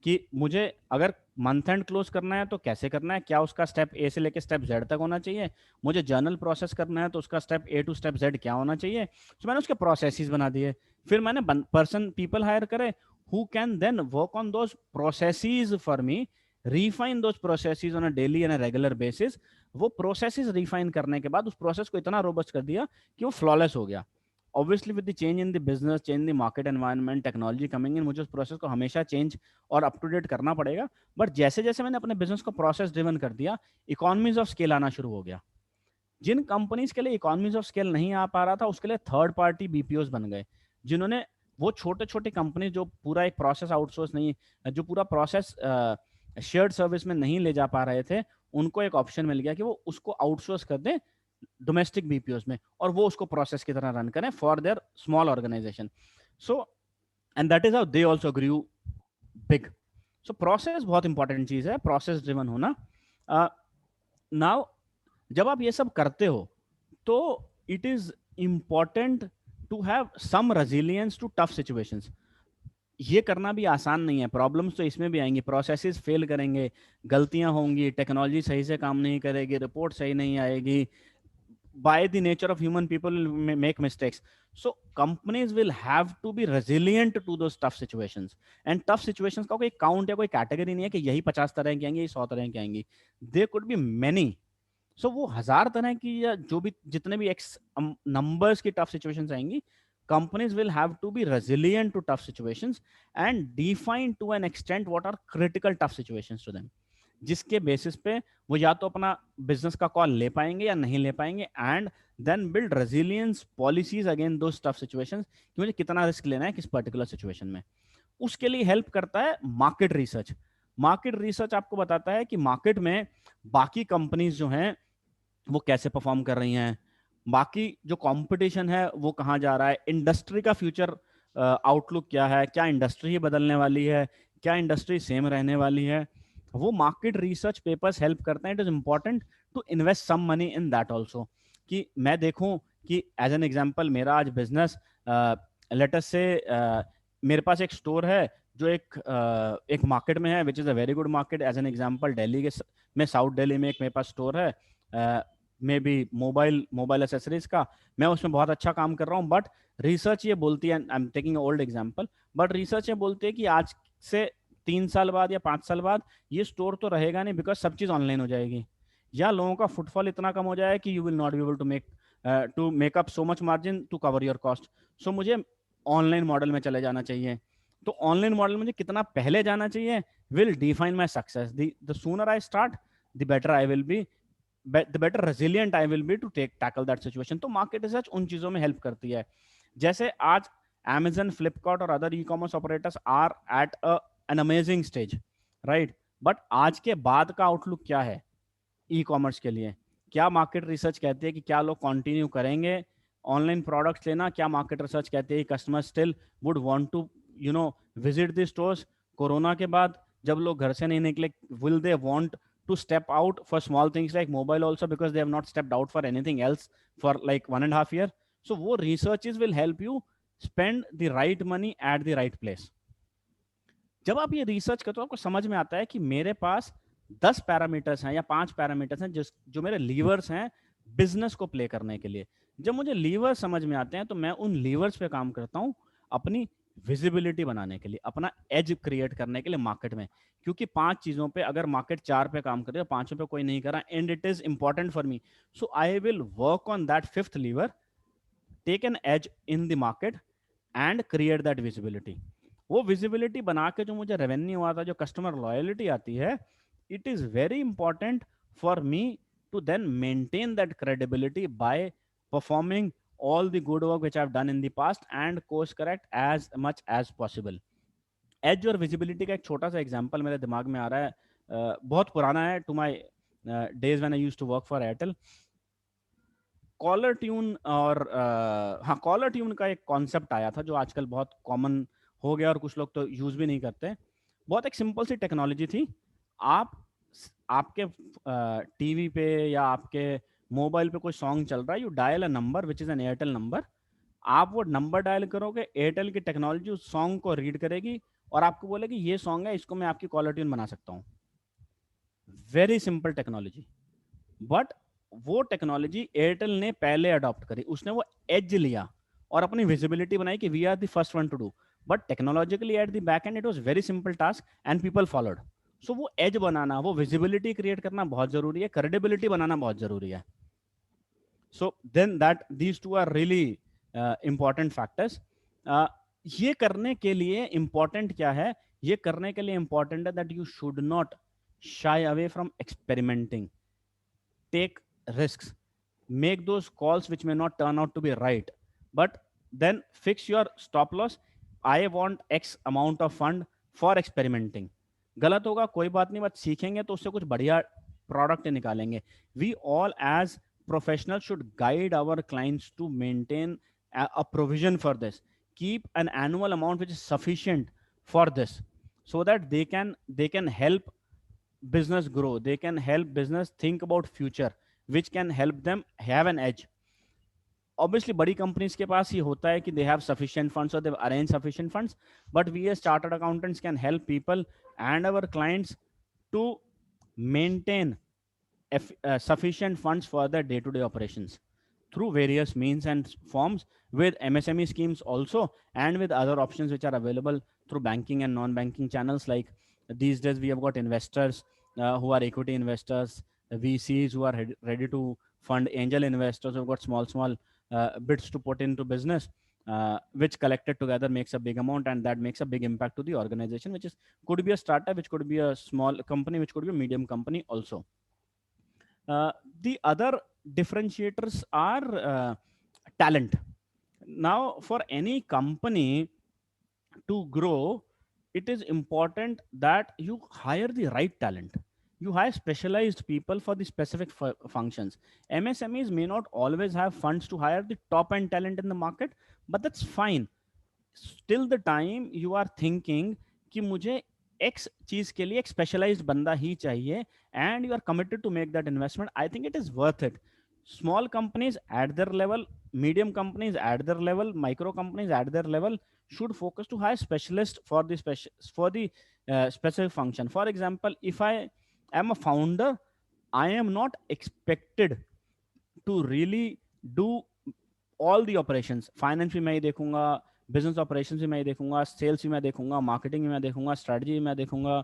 C: कि मुझे अगर मंथ एंड क्लोज करना है तो कैसे करना है, क्या उसका स्टेप ए से लेकर स्टेप जेड तक होना चाहिए, मुझे जर्नल प्रोसेस करना है तो उसका step A to step Z क्या होना चाहिए। तो मैंने उसके प्रोसेसेस बना दिए। फिर मैंने पीपल हायर करे who can then work on those processes for me, refine those processes on a daily and a regular basis। वो प्रोसेसेस रिफाइन करने के बाद उस प्रोसेस को इतना रोबस्ट कर दिया कि वो फ्लॉलेस हो गया। Obviously with the change in the business, change in the market environment, technology coming in, मुझे उस प्रोसेस को हमेशा चेंज और अप टू डेट करना पड़ेगा। बट जैसे जैसे मैंने अपने बिजनेस को प्रोसेस ड्रिवन कर दिया, इकोनॉमीज ऑफ स्केल आना शुरू हो गया। जिन कंपनीज के लिए इकोनॉमीज ऑफ स्केल नहीं आ पा रहा था उसके लिए थर्ड पार्टी बीपीओस बन गए, जिन्होंने वो छोटे छोटे कंपनी जो पूरा एक प्रोसेस आउटसोर्स नहीं, जो पूरा प्रोसेस शेयर्ड सर्विस में नहीं ले जा पा रहे थे, उनको एक ऑप्शन मिल गया कि वो उसको आउटसोर्स कर दें डोमेस्टिक बीपीओस में और वो उसको प्रोसेस की तरह रन करें for their small organisation. So and that is how they also grew big. So process बहुत इंपॉर्टेंट चीज है, प्रोसेस ड्रिवन होना। नाउ जब आप ये सब करते हो तो it is important to have some resilience to tough situations. ये करना भी आसान नहीं है, प्रॉब्लम्स तो इसमें भी आएंगी, प्रोसेसेस फेल करेंगे, गलतियां होंगी, टेक्नोलॉजी सही से काम नहीं करेगी, रिपोर्ट सही नहीं आएगी, by the nature of human people will make mistakes. So companies will have to be resilient to those tough situations, and tough situations का कोई count या कोई category नहीं है कि यही 50 तरह की आएंगी, 100 तरह की आएंगी, there could be many। so वो 1000 तरह की या जो भी जितने भी x numbers की tough situations आएंगी, companies will have to be resilient to tough situations and define to an extent what are critical tough situations to them, जिसके बेसिस पे वो या तो अपना बिजनेस का कॉल ले पाएंगे या नहीं ले पाएंगे, and then build resilience policies again those tough situations कि मुझे कितना रिस्क लेना है किस पर्टिकुलर सिचुएशन में। उसके लिए हेल्प करता है मार्केट रिसर्च। मार्केट रिसर्च आपको बताता है कि मार्केट में बाकी कंपनीज जो हैं वो कैसे परफॉर्म कर रही हैं, बाकी जो कंपटीशन है वो कहाँ जा रहा है, इंडस्ट्री का फ्यूचर आउटलुक क्या है, क्या इंडस्ट्री ही बदलने वाली है, क्या इंडस्ट्री सेम रहने वाली है। वो मार्केट रिसर्च पेपर्स हेल्प करते हैं। It is important to invest some money in that also, कि मैं देखूं कि एज एन एग्जांपल मेरा आज बिजनेस लेट अस से मेरे पास एक स्टोर है जो एक मार्केट में है which is a very good market. As an example Delhi के में साउथ दिल्ली में एक मेरे पास स्टोर है मे बी मोबाइल एसेसरीज का, मैं उसमें बहुत अच्छा काम कर रहा हूँ। बट रिसर्च ये बोलती है, I am taking old example, but research ये बोलती है कि आज से 3 साल बाद या 5 साल बाद ये स्टोर तो रहेगा नहीं, बिकॉज सब चीज़ ऑनलाइन हो जाएगी, या लोगों का फुटफॉल इतना कम हो जाएगा कि you will not be able to make up so much margin to cover your cost. So मुझे ऑनलाइन मॉडल में चले जाना चाहिए। तो ऑनलाइन मॉडल में मुझे कितना पहले जाना चाहिए will define my success. The sooner I start the better I will be, the better resilient I will be to tackle that situation. तो मार्केट रिसर्च उन चीज़ों में हेल्प करती है। जैसे आज Amazon, Flipkart और other e-commerce operators are at an amazing stage, right? But आज के बाद का आउटलुक क्या है ई कॉमर्स के लिए? क्या मार्केट रिसर्च कहती है कि क्या लोग कंटिन्यू करेंगे ऑनलाइन प्रोडक्ट्स लेना? क्या मार्केट रिसर्च कहती है कि customer still would want to visit the stores? Corona के बाद जब लोग घर से नहीं निकले, will they want to step out for small things like mobile also, because they have not stepped out for anything else for like 1.5 years? So wo researches will help you spend the right money at the right place. जब आप ये रिसर्च करते हो आपको समझ में आता है कि मेरे पास 10 पैरामीटर्स हैं या 5 पैरामीटर्स हैं जो मेरे लीवर्स हैं बिजनेस को प्ले करने के लिए। जब मुझे लीवर समझ में आते हैं तो मैं उन लीवर्स पे काम करता हूं अपनी विजिबिलिटी बनाने के लिए, अपना एज क्रिएट करने के लिए मार्केट में। क्योंकि 5 चीजों पे अगर मार्केट 4 पे काम कर रही है, 5 पे कोई नहीं कर रहा, and it is important for me, so I will work on that 5th lever, take an edge in the market and create that visibility. वो विजिबिलिटी बना के जो मुझे रेवेन्यू आता है, जो कस्टमर लॉयलिटी आती है, it is very important for me to then maintain that credibility by performing all the good work which I've done in the past and course correct as much as possible. Edge और विजिबिलिटी का एक छोटा सा एग्जांपल मेरे दिमाग में आ रहा है, बहुत पुराना है, to my days when I used to work for Airtel. Caller tune और हाँ, कॉलर ट्यून का एक कॉन्सेप्ट आया था जो आजकल बहुत कॉमन हो गया और कुछ लोग तो यूज भी नहीं करते. बहुत एक सिंपल सी टेक्नोलॉजी थी. आप आपके टीवी पे या आपके मोबाइल पे कोई सॉन्ग चल रहा है, you dial a number which is an Airtel number. आप वो नंबर डायल करोगे, एयरटेल की टेक्नोलॉजी उस सॉन्ग को रीड करेगी और आपको बोलेगी ये सॉन्ग है, इसको मैं आपकी कॉलर ट्यून बना सकता हूँ. वेरी सिंपल टेक्नोलॉजी, बट वो टेक्नोलॉजी एयरटेल ने पहले अडॉप्ट करी. उसने वो एज लिया और अपनी विजिबिलिटी बनाई कि we are the first one to do. But technologically at the back end it was very simple task and people followed. So वो एज बनाना, वो विजिबिलिटी क्रिएट करना बहुत जरूरी है, क्रेडिबिलिटी बनाना बहुत जरूरी है. So then that these two are really important factors. ये करने के लिए इंपॉर्टेंट क्या है? ये करने के लिए इंपॉर्टेंट है that you should not shy away from experimenting. Take risks, make those calls which may not turn out to be right, but then fix your stop loss. I want x amount of fund for experimenting. गलत होगा कोई बात नहीं, बट सीखेंगे तो उससे कुछ बढ़िया प्रोडक्ट निकालेंगे. We all as professionals should guide our clients to maintain a provision for this. Keep an annual amount which is sufficient for this, so that they can help business grow, they can help business think about future, which can help them have an edge. Obviously badi companies ke paas hi hota hai ki they have sufficient funds or they've arranged sufficient funds, but we as chartered accountants can help people and our clients to maintain sufficient funds for their day-to-day operations through various means and forms, with MSME schemes also, and with other options which are available through banking and non-banking channels. Like these days we have got investors who are equity investors, VCs who are ready to fund, angel investors who have got small bits to put into business, which collected together makes a big amount, and that makes a big impact to the organization, which is could be a startup, which could be a small company, which could be a medium company also. The other differentiators are talent. Now, for any company to grow, it is important that you hire the right talent. You hire specialized people for the specific functions. MSMEs may not always have funds to hire the top end talent in the market, but that's fine. Till the time you are thinking कि मुझे X चीज के लिए एक स्पेशलाइज्ड बंदा ही चाहिए, and you are committed to make that investment, I think it is worth it. Small companies at their level, medium companies at their level, micro companies at their level should focus to hire specialists for the specific function. For example, if I am a founder, I am not expected to really do all the operations. Finance भी मैं ही देखूंगा, बिजनेस ऑपरेशंस भी मैं ही देखूंगा, सेल्स भी मैं देखूंगा, मार्केटिंग भी मैं देखूंगा, स्ट्रेटजी भी मैं देखूंगा,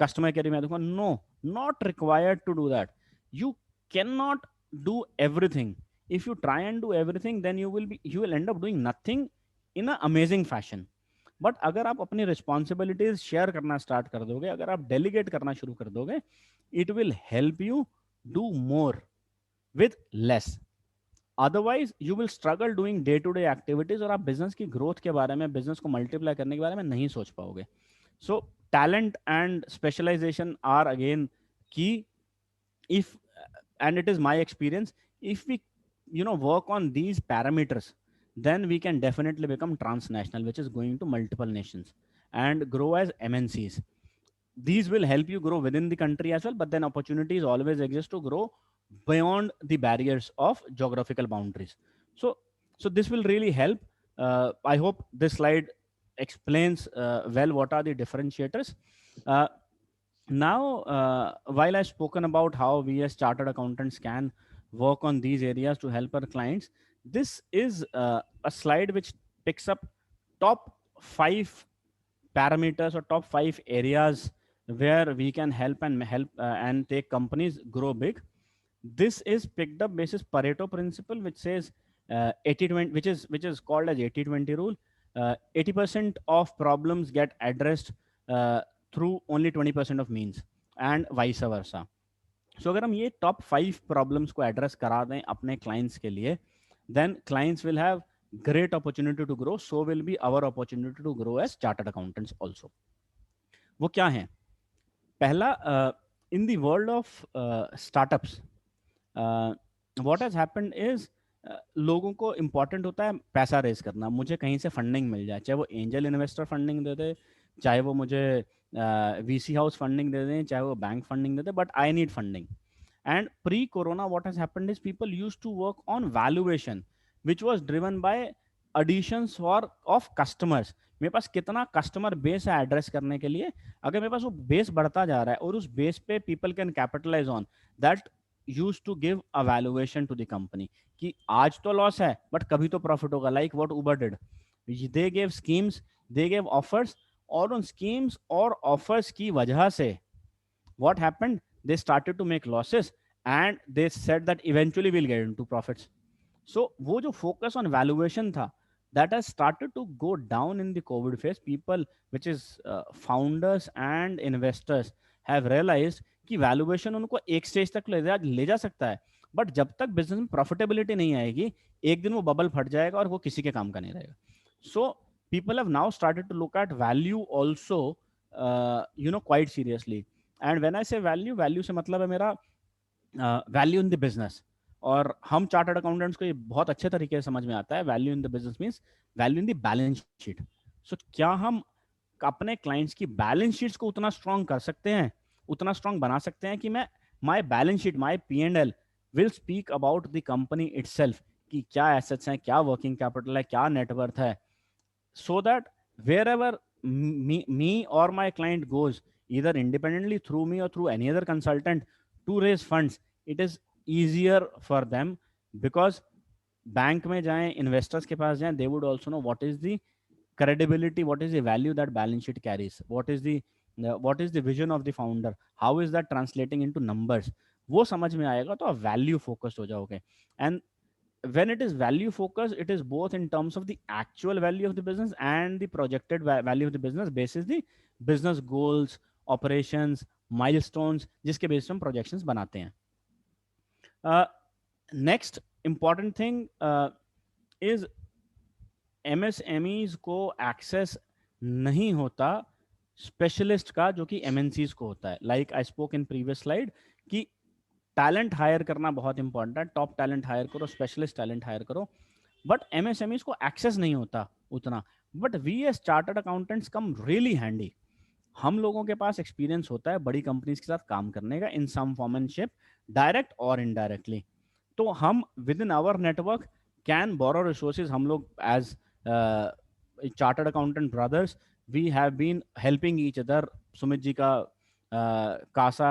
C: कस्टमर केयर भी मैं देखूंगा. No, not required to do that. You can not do everything. If you try and do everything, then you will end up doing nothing in an amazing fashion. But अगर आप अपनी responsibilities share करना start कर दोगे, अगर आप delegate करना शुरू कर दोगे, it will help you do more with less. Otherwise you will struggle doing day to day activities, और आप business की growth के बारे में, business को multiply करने के बारे में नहीं सोच पाओगे. So talent and specialization are again key. If, and it is my experience, if we work on these parameters, then we can definitely become transnational, which is going to multiple nations and grow as MNCs. These will help you grow within the country as well, but then opportunities always exist to grow beyond the barriers of geographical boundaries. So this will really help. I hope this slide explains well what are the differentiators. Now, while I've spoken about how we as chartered accountants can work on these areas to help our clients, this is a slide which picks up top 5 parameters or top 5 areas where we can help and take companies grow big. This is picked up basis Pareto principle, which says 80-20, which is called as 80-20 rule. 80% of problems get addressed through only 20% of means. And vice versa. So अगर हम ये टॉप 5 प्रॉब्लम्स को एड्रेस करा दें अपने क्लाइंट्स के लिए, then clients will have great opportunity to grow. So will be our opportunity to grow as chartered accountants also. वो क्या है? पहला, in the world of startups, what has happened is लोगों को इम्पॉर्टेंट होता है पैसा रेज करना. मुझे कहीं से फंडिंग मिल जाए, चाहे वो एंजल इन्वेस्टर फंडिंग दे दे, चाहे वो मुझे वीसी हाउस फंडिंग दे दें, चाहे वो bank funding they they, but I need funding. And pre-corona, what has happened is people used to work on valuation, which was driven by additions of customers. मेरे पास कितना कस्टमर बेस है एड्रेस करने के लिए. अगर मेरे पास वो बेस बढ़ता जा रहा है और उस बेस पे people can capitalise on that, use to give a valuation to the company कि आज तो लॉस है बट कभी तो प्रॉफिट होगा. Like what Uber did, they gave schemes, they gave offers, और उन स्कीम्स और ऑफर्स की वजह से what happened, they started to make losses and they said that eventually we'll get into profits. So wo jo focus on valuation tha, that has started to go down in the COVID phase. People, which is founders and investors, have realized कि valuation उनको एक स्टेज तक ले जा सकता है, बट जब तक बिजनेस में प्रॉफिटेबिलिटी नहीं आएगी, एक दिन वो बबल फट जाएगा और वो किसी के काम का नहीं रहेगा. सो people have now started to look at value also, quite seriously. And when I से वैल्यू, वैल्यू से मतलब है मेरा वैल्यू इन द बिजनेस. और हम चार्टर्ड अकाउंटेंट्स को ये बहुत अच्छे तरीके से समझ में आता है. Value in the business means value in the balance sheet. So क्या हम अपने क्लाइंट्स की बैलेंस शीट्स को उतना स्ट्रांग कर सकते हैं, उतना स्ट्रांग बना सकते हैं कि मैं my balance sheet, my P&L will speak about the company itself, कि क्या एसेट्स हैं, क्या वर्किंग कैपिटल है, क्या नेटवर्थ है, so that wherever me or my client goes, either independently through me or through any other consultant, to raise funds, it is easier for them. Because bank में जाएं, इन्वेस्टर्स के पास जाएं, they would also know what is the credibility, what is the value that balance sheet carries, what is the vision of the founder, how is that translating into numbers. वो समझ में आएगा तो आप वैल्यू फोकस्ड हो जाओगे. And when it is value focused, it is both in terms of the actual value of the business and the projected value of the business basis the business goals, operations, milestones, जिसके बेस पे हम projections बनाते हैं. Next important thing is MSMEs को access नहीं होता स्पेशलिस्ट का, जो कि MNCs को होता है. Like I spoke in previous slide कि टैलेंट हायर करना बहुत इंपॉर्टेंट है. टॉप टैलेंट हायर करो, स्पेशलिस्ट टैलेंट हायर करो, बट MSMEs को एक्सेस नहीं होता उतना. But we as chartered accountants come really handy. हम लोगों के पास एक्सपीरियंस होता है बड़ी कंपनीज के साथ काम करने का, in some form and shape, direct और इनडायरेक्टली. तो हम with in our network can borrow resources. हम लोग as chartered accountant brothers, we have been helping each other. Sumit ji का कासा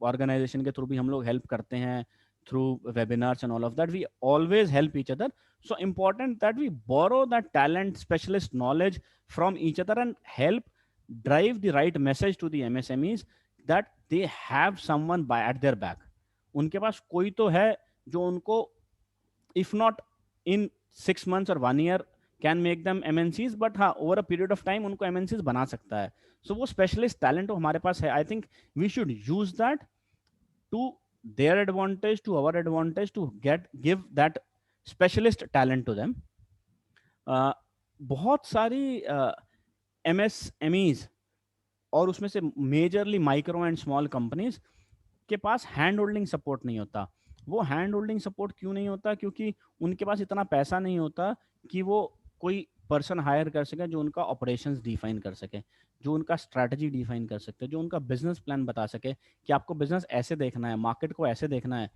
C: ऑर्गेनाइजेशन के थ्रू भी हम लोग हेल्प करते हैं, through webinars and all of that. We always help each other. So important that we borrow that talent, specialist knowledge from each other and help drive the right message to the MSMEs that they have someone at their back. उनके पास कोई तो है जो उनको if not in 6 months or 1 year can make them MNCs, but हाँ over a period of time उनको MNCs बना सकता है. So वो specialist talent तो हमारे पास है. I think we should use that to their advantage, to our advantage, to give that specialist talent to them. बहुत सारी MSMEs और उसमें से majorly micro and small companies के पास हैंड होल्डिंग सपोर्ट नहीं होता. वो हैंड होल्डिंग सपोर्ट क्यों नहीं होता? क्योंकि उनके पास इतना पैसा नहीं होता कि वो कोई पर्सन हायर कर सके जो उनका ऑपरेशंस डिफाइन कर सके, जो उनका स्ट्रैटेजी डिफाइन कर सकते, जो उनका बिजनेस प्लान बता सके कि आपको बिजनेस ऐसे देखना है, मार्केट को ऐसे देखना है,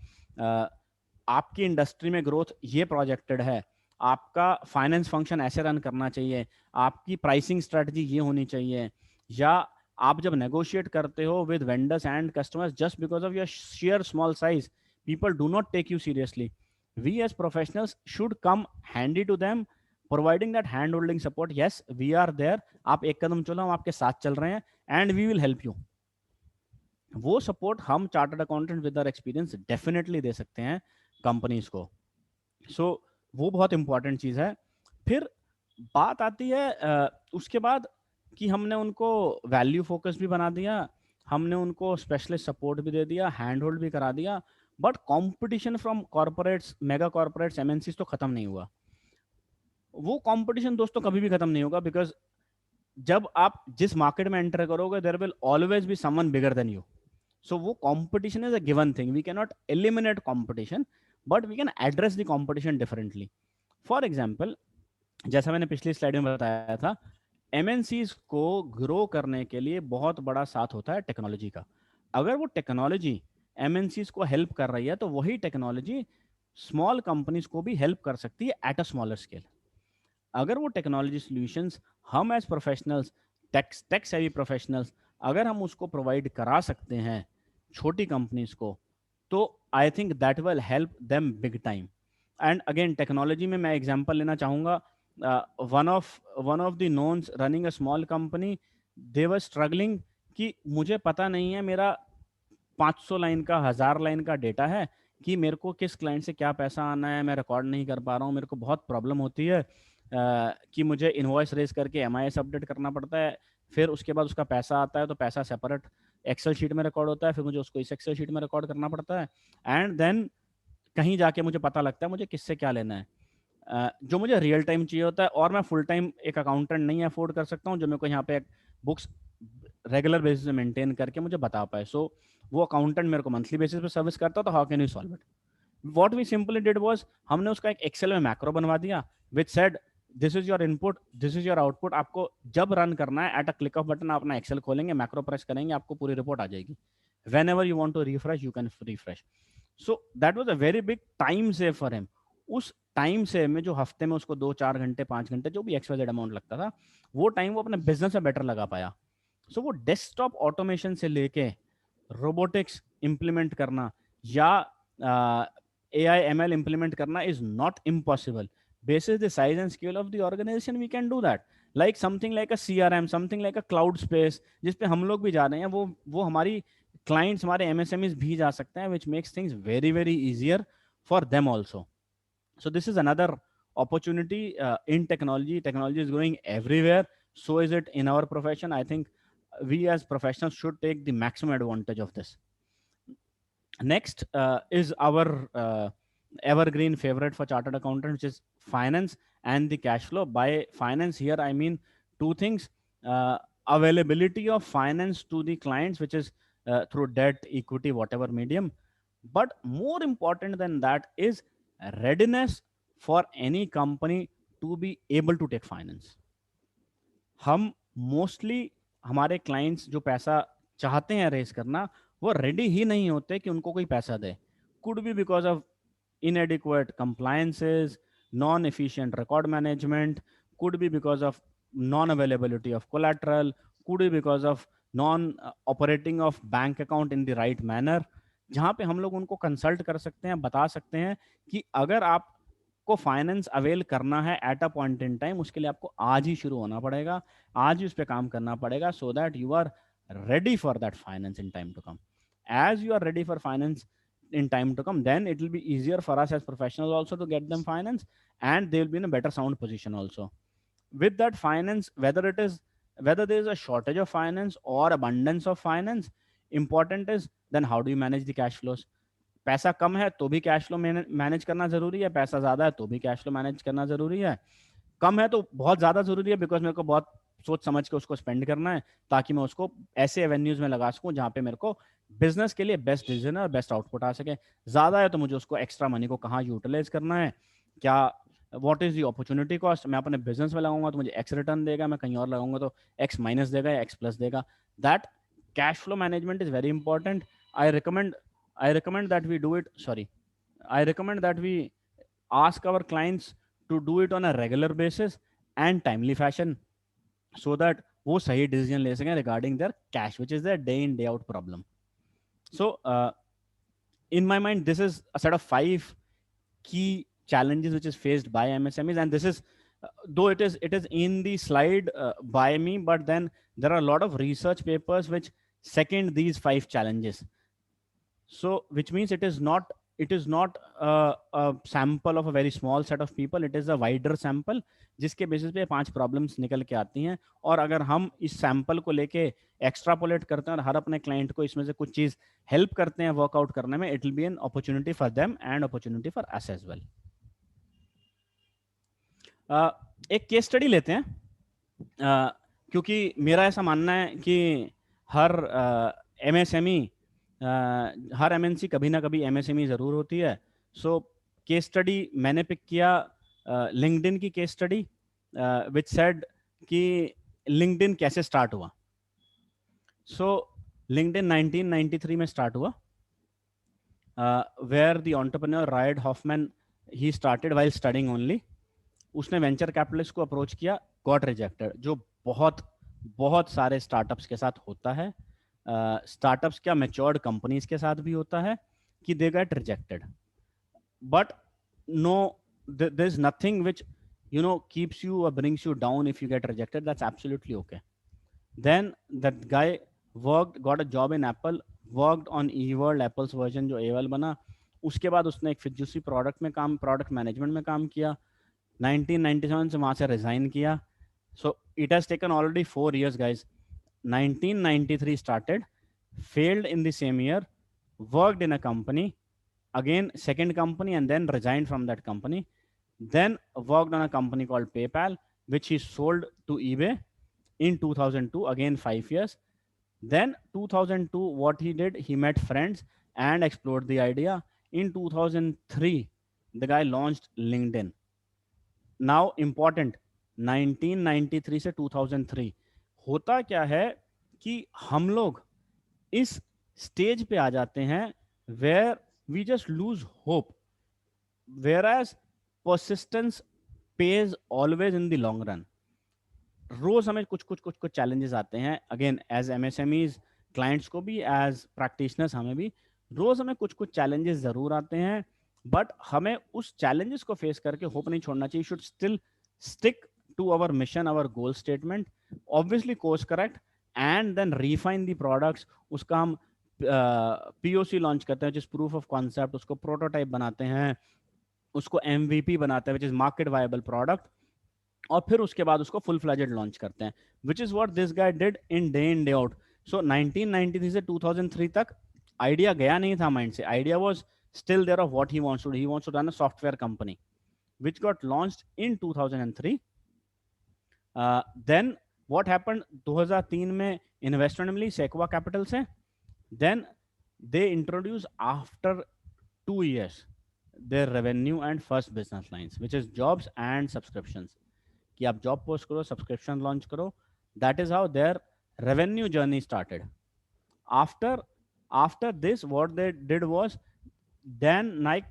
C: आपकी इंडस्ट्री में ग्रोथ ये प्रोजेक्टेड है, आपका फाइनेंस फंक्शन ऐसे रन करना चाहिए, आपकी प्राइसिंग स्ट्रेटजी ये होनी चाहिए. या आप जब नेगोशिएट करते हो with vendors and customers, just because of your share small size, people do not take you seriously. We as professionals should come handy to them, providing that hand holding support. Yes, we are there, आप एक कदम चलो, हम आपके साथ चल रहे हैं, and we will help you. वो सपोर्ट हम chartered accountant with our experience definitely दे सकते हैं कंपनीज को. सो वो बहुत इंपॉर्टेंट चीज है. फिर बात आती है उसके बाद कि हमने उनको वैल्यू फोकस भी बना दिया, हमने उनको स्पेशलिस्ट सपोर्ट भी दे दिया, हैंड होल्ड भी करा दिया, but competition from corporates, mega corporates, MNCs तो खत्म नहीं हुआ। वो कंपटीशन दोस्तों कभी भी खत्म नहीं होगा, बिकॉज जब आप जिस मार्केट में एंटर करोगे there will always be someone bigger than you. So वो competition is a given thing, we can not eliminate competition, but we can address the competition differently. For example, जैसा मैंने पिछली स्लाइड में बताया था, एमएनसीज को ग्रो करने के लिए बहुत बड़ा साथ होता है टेक्नोलॉजी का। अगर वो टेक्नोलॉजी एमएनसीज को हेल्प कर रही है तो वही टेक्नोलॉजी स्मॉल कंपनीज को भी हेल्प कर सकती है एट अ स्मॉलर स्केल। अगर वो टेक्नोलॉजी सॉल्यूशंस हम as professionals, tech savvy professionals, अगर हम उसको प्रोवाइड करा सकते हैं छोटी कंपनीज को, तो I think that will help them big time. And again technology में मैं एग्जांपल लेना चाहूँगा, one of the knowns running a small company, they were struggling कि मुझे पता नहीं है, मेरा 500 लाइन का 1000 लाइन का डेटा है कि मेरे को किस क्लाइंट से क्या पैसा आना है, मैं रिकॉर्ड नहीं कर पा रहा हूँ, मेरे को बहुत प्रॉब्लम होती है कि मुझे इनवॉइस रेज करके एमआईएस अपडेट करना पड़ता है, फिर उसके बाद उसका पैसा आता है तो पैसा सेपरेट एक्सेल शीट में रिकॉर्ड होता है, फिर मुझे उसको इस एक्सेल शीट में रिकॉर्ड करना पड़ता है, एंड देन कहीं जाके मुझे पता लगता है मुझे किससे क्या लेना है। जो मुझे रियल टाइम चाहिए होता है, और मैं फुल टाइम एक अकाउंटेंट नहीं अफोर्ड कर सकता हूँ जो मेरे को यहाँ पे बुक्स रेगुलर बेसिस पे मेंटेन करके मुझे बता पाए। सो वो अकाउंटेंट मेरे को मंथली बेसिस पे सर्विस करता, तो how can you solve it? What we simply did was, हमने उसका एक एक्सेल में मैक्रो बनवा दिया which said this is your input, this is your output. आपको जब रन करना है at a click of button आप अपना एक्सेल खोलेंगे, मैक्रो प्रेस करेंगे, आपको पूरी रिपोर्ट आ जाएगी। Whenever you want to refresh you can refresh. So that was a very big time save for him. उस टाइम सेव में जो हफ्ते में उसको 2-4 घंटे 5 घंटे जो भी एक्सवाइजेड अमाउंट लगता था, वो टाइम वो अपने बिजनेस में बेटर लगा पाया। सो वो डेस्कटॉप ऑटोमेशन से लेके रोबोटिक्स इंप्लीमेंट करना या AI ML implement करना is not impossible. Basis the size and scale of the organization, we can do that. Like something like a CRM, something like a cloud space, जिस पे हम लोग भी जा रहे हैं, वो हमारी clients, हमारे MSMEs भी जा सकते हैं, which makes things very very easier for them also. So this is another opportunity in technology. Technology is growing everywhere. So is it in our profession. I think we as professionals should take the maximum advantage of this. Next is our evergreen favorite for chartered accountant, which is finance and the cash flow. By finance here, I mean two things: availability of finance to the clients, which is through debt, equity, whatever medium. But more important than that is readiness for any company to be able to take finance. हम मोस्टली हमारे क्लाइंट्स जो पैसा चाहते हैं रेज करना, वो रेडी ही नहीं होते कि उनको कोई पैसा दे। Could be because of inadequate compliances, non-efficient record management, could be because of non-availability of collateral, could be because of non-operating of bank account in the right manner, जहाँ पे हम लोग उनको कंसल्ट कर सकते हैं, बता सकते हैं कि अगर आपको फाइनेंस अवेल करना है at a point in time, उसके लिए आपको आज ही शुरू होना पड़ेगा, आज ही उस पर काम करना पड़ेगा, so that you are ready for that finance in time to come. As you are ready for finance in time to come, then it will be easier for us as professionals also to get them finance, and they will be in a better sound position also. With that finance, whether there is a shortage of finance or abundance of finance, important is then how do you manage the cash flows. पैसा कम है तो भी कैश फ्लो मैनेज करना जरूरी है, पैसा ज्यादा है तो भी कैश फ्लो मैनेज करना जरूरी है। कम है तो बहुत ज्यादा जरूरी है, बिकॉज मेरे को बहुत सोच समझ के उसको स्पेंड करना है, ताकि मैं उसको ऐसे एवेन्यूज में लगा सकूं जहां पे मेरे को बिजनेस के लिए बेस्ट डिसीजन और बेस्ट आउटपुट आ सके। ज्यादा है तो मुझे उसको एक्स्ट्रा मनी को कहाँ यूटिलाइज करना है, क्या what is the opportunity cost, मैं अपने बिजनेस में लगाऊंगा तो मुझे एक्स रिटर्न देगा, मैं कहीं और लगाऊंगा तो एक्स माइनस देगा या एक्स प्लस देगा। That cash flow management is very important. I recommend that we do it. I recommend that we ask our clients to do it on a regular basis and timely fashion, so that वो सही डिसीजन ले सकें regarding their cash, which is their day in day out problem. So in my mind, this is a set of 5 key challenges which is faced by MSMEs, and this is though it is in the slide by me, but then there are a lot of research papers which second these 5 challenges. So which means it is not it is not a sample of a very small set of people, it is a wider sample जिसके बेसिस पे 5 प्रॉब्लम्स निकल के आती हैं, और अगर हम इस सैंपल को लेके एक्स्ट्रापोलेट करते हैं और हर अपने क्लाइंट को इसमें से कुछ चीज हेल्प करते हैं वर्कआउट करने में, it will be an opportunity for them and opportunity for us as well. एक केस स्टडी लेते हैं, क्योंकि मेरा ऐसा मानना है कि हर एमएसएमई हर एमएनसी कभी ना कभी एमएसएमई जरूर होती है. सो केस स्टडी मैंने पिक किया लिंक्डइन की केस स्टडी विच सेड कि लिंक्डइन कैसे स्टार्ट हुआ. सो लिंक्डइन 1993 में स्टार्ट हुआ, where the entrepreneur Reid Hoffman he started while studying only. उसने वेंचर कैपिटलिस्ट को अप्रोच किया, गॉट रिजेक्टेड, जो बहुत बहुत सारे स्टार्टअप्स के साथ होता है. स्टार्टअप्स क्या मैच्योर्ड कंपनीज के साथ भी होता है कि they get rejected, but no, there is nothing which keeps you or brings you down if you get rejected. That's absolutely okay. Then that guy got a job in Apple, worked on eWorld, Apple's version जो AOL बना. उसके बाद उसने एक फिजुसी प्रोडक्ट मैनेजमेंट में काम किया. 1997 से वहां से रिजाइन किया. So it has taken already 4 years, guys. 1993 started, failed in the same year, worked in a company, again second company, and then resigned from that company. Then worked on a company called PayPal, which he sold to eBay in 2002, again 5 years. Then 2002, what he did, he met friends and explored the idea. In 2003, the guy launched LinkedIn. Now important, 1993 से 2003 होता क्या है कि हम लोग इस स्टेज पे आ जाते हैं where we just lose hope, whereas persistence pays always in the long run. रोज हमें कुछ चैलेंजेस आते हैं, अगेन एज एमएसएमईज क्लाइंट्स को भी, एज प्रैक्टिशनर्स हमें भी रोज हमें कुछ चैलेंजेस जरूर आते हैं, बट हमें उस चैलेंजेस को फेस करके होप नहीं छोड़ना चाहिए. Should still stick to our mission, our goal statement, obviously course correct, and then refine the products. उसका हम पीओसी लॉन्च करते हैं, जिस प्रूफ ऑफ कॉन्सेप्ट, उसको प्रोटोटाइप बनाते हैं, उसको एमवीपी बनाते हैं, which is market viable product, और फिर उसके बाद उसको फुल फ्लेजेड लॉन्च करते हैं, which is what this guy did in day out. So 1993 से 2003 तक आइडिया गया नहीं था माइंड से. Idea was still there of what he wants to run a software company, which got launched in 2003. Then what happened, 2003 में इन्वेस्टमेंट मिली सेक्वा कैपिटल से. Then they introduced after 2 years their revenue and first business lines, which is jobs and subscriptions. कि आप जॉब पोस्ट करो, सब्सक्रिप्शन लॉन्च करो. That is how their revenue journey started. After this, what they did was, Dan Nike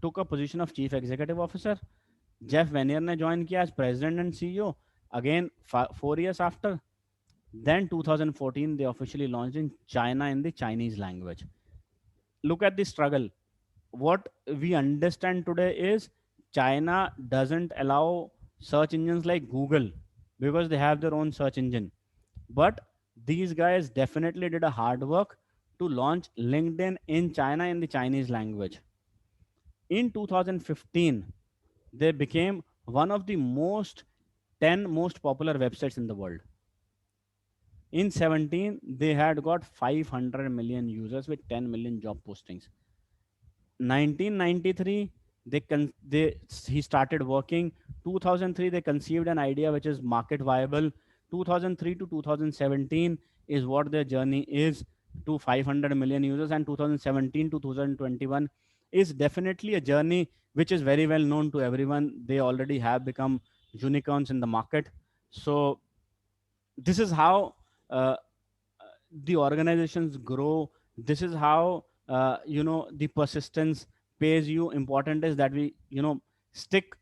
C: took a position of chief executive officer. Jeff Vanier ने join किया as president and CEO. Again, 4 years after. Then 2014, they officially launched in China in the Chinese language. Look at the struggle. What we understand today is China doesn't allow search engines like Google because they have their own search engine. But these guys definitely did a hard work to launch LinkedIn in China in the Chinese language. In 2015, they became one of the 10 most popular websites in the world. In 17, they had got 500 million users with 10 million job postings. 1993, he started working. 2003, they conceived an idea which is market viable. 2003 to 2017 is what their journey is to 500 million users, and 2017 to 2021 is definitely a journey which is very well known to everyone. They already have become unicorns in the market. So this is how the organizations grow. This is how the persistence pays you. Important is that we stick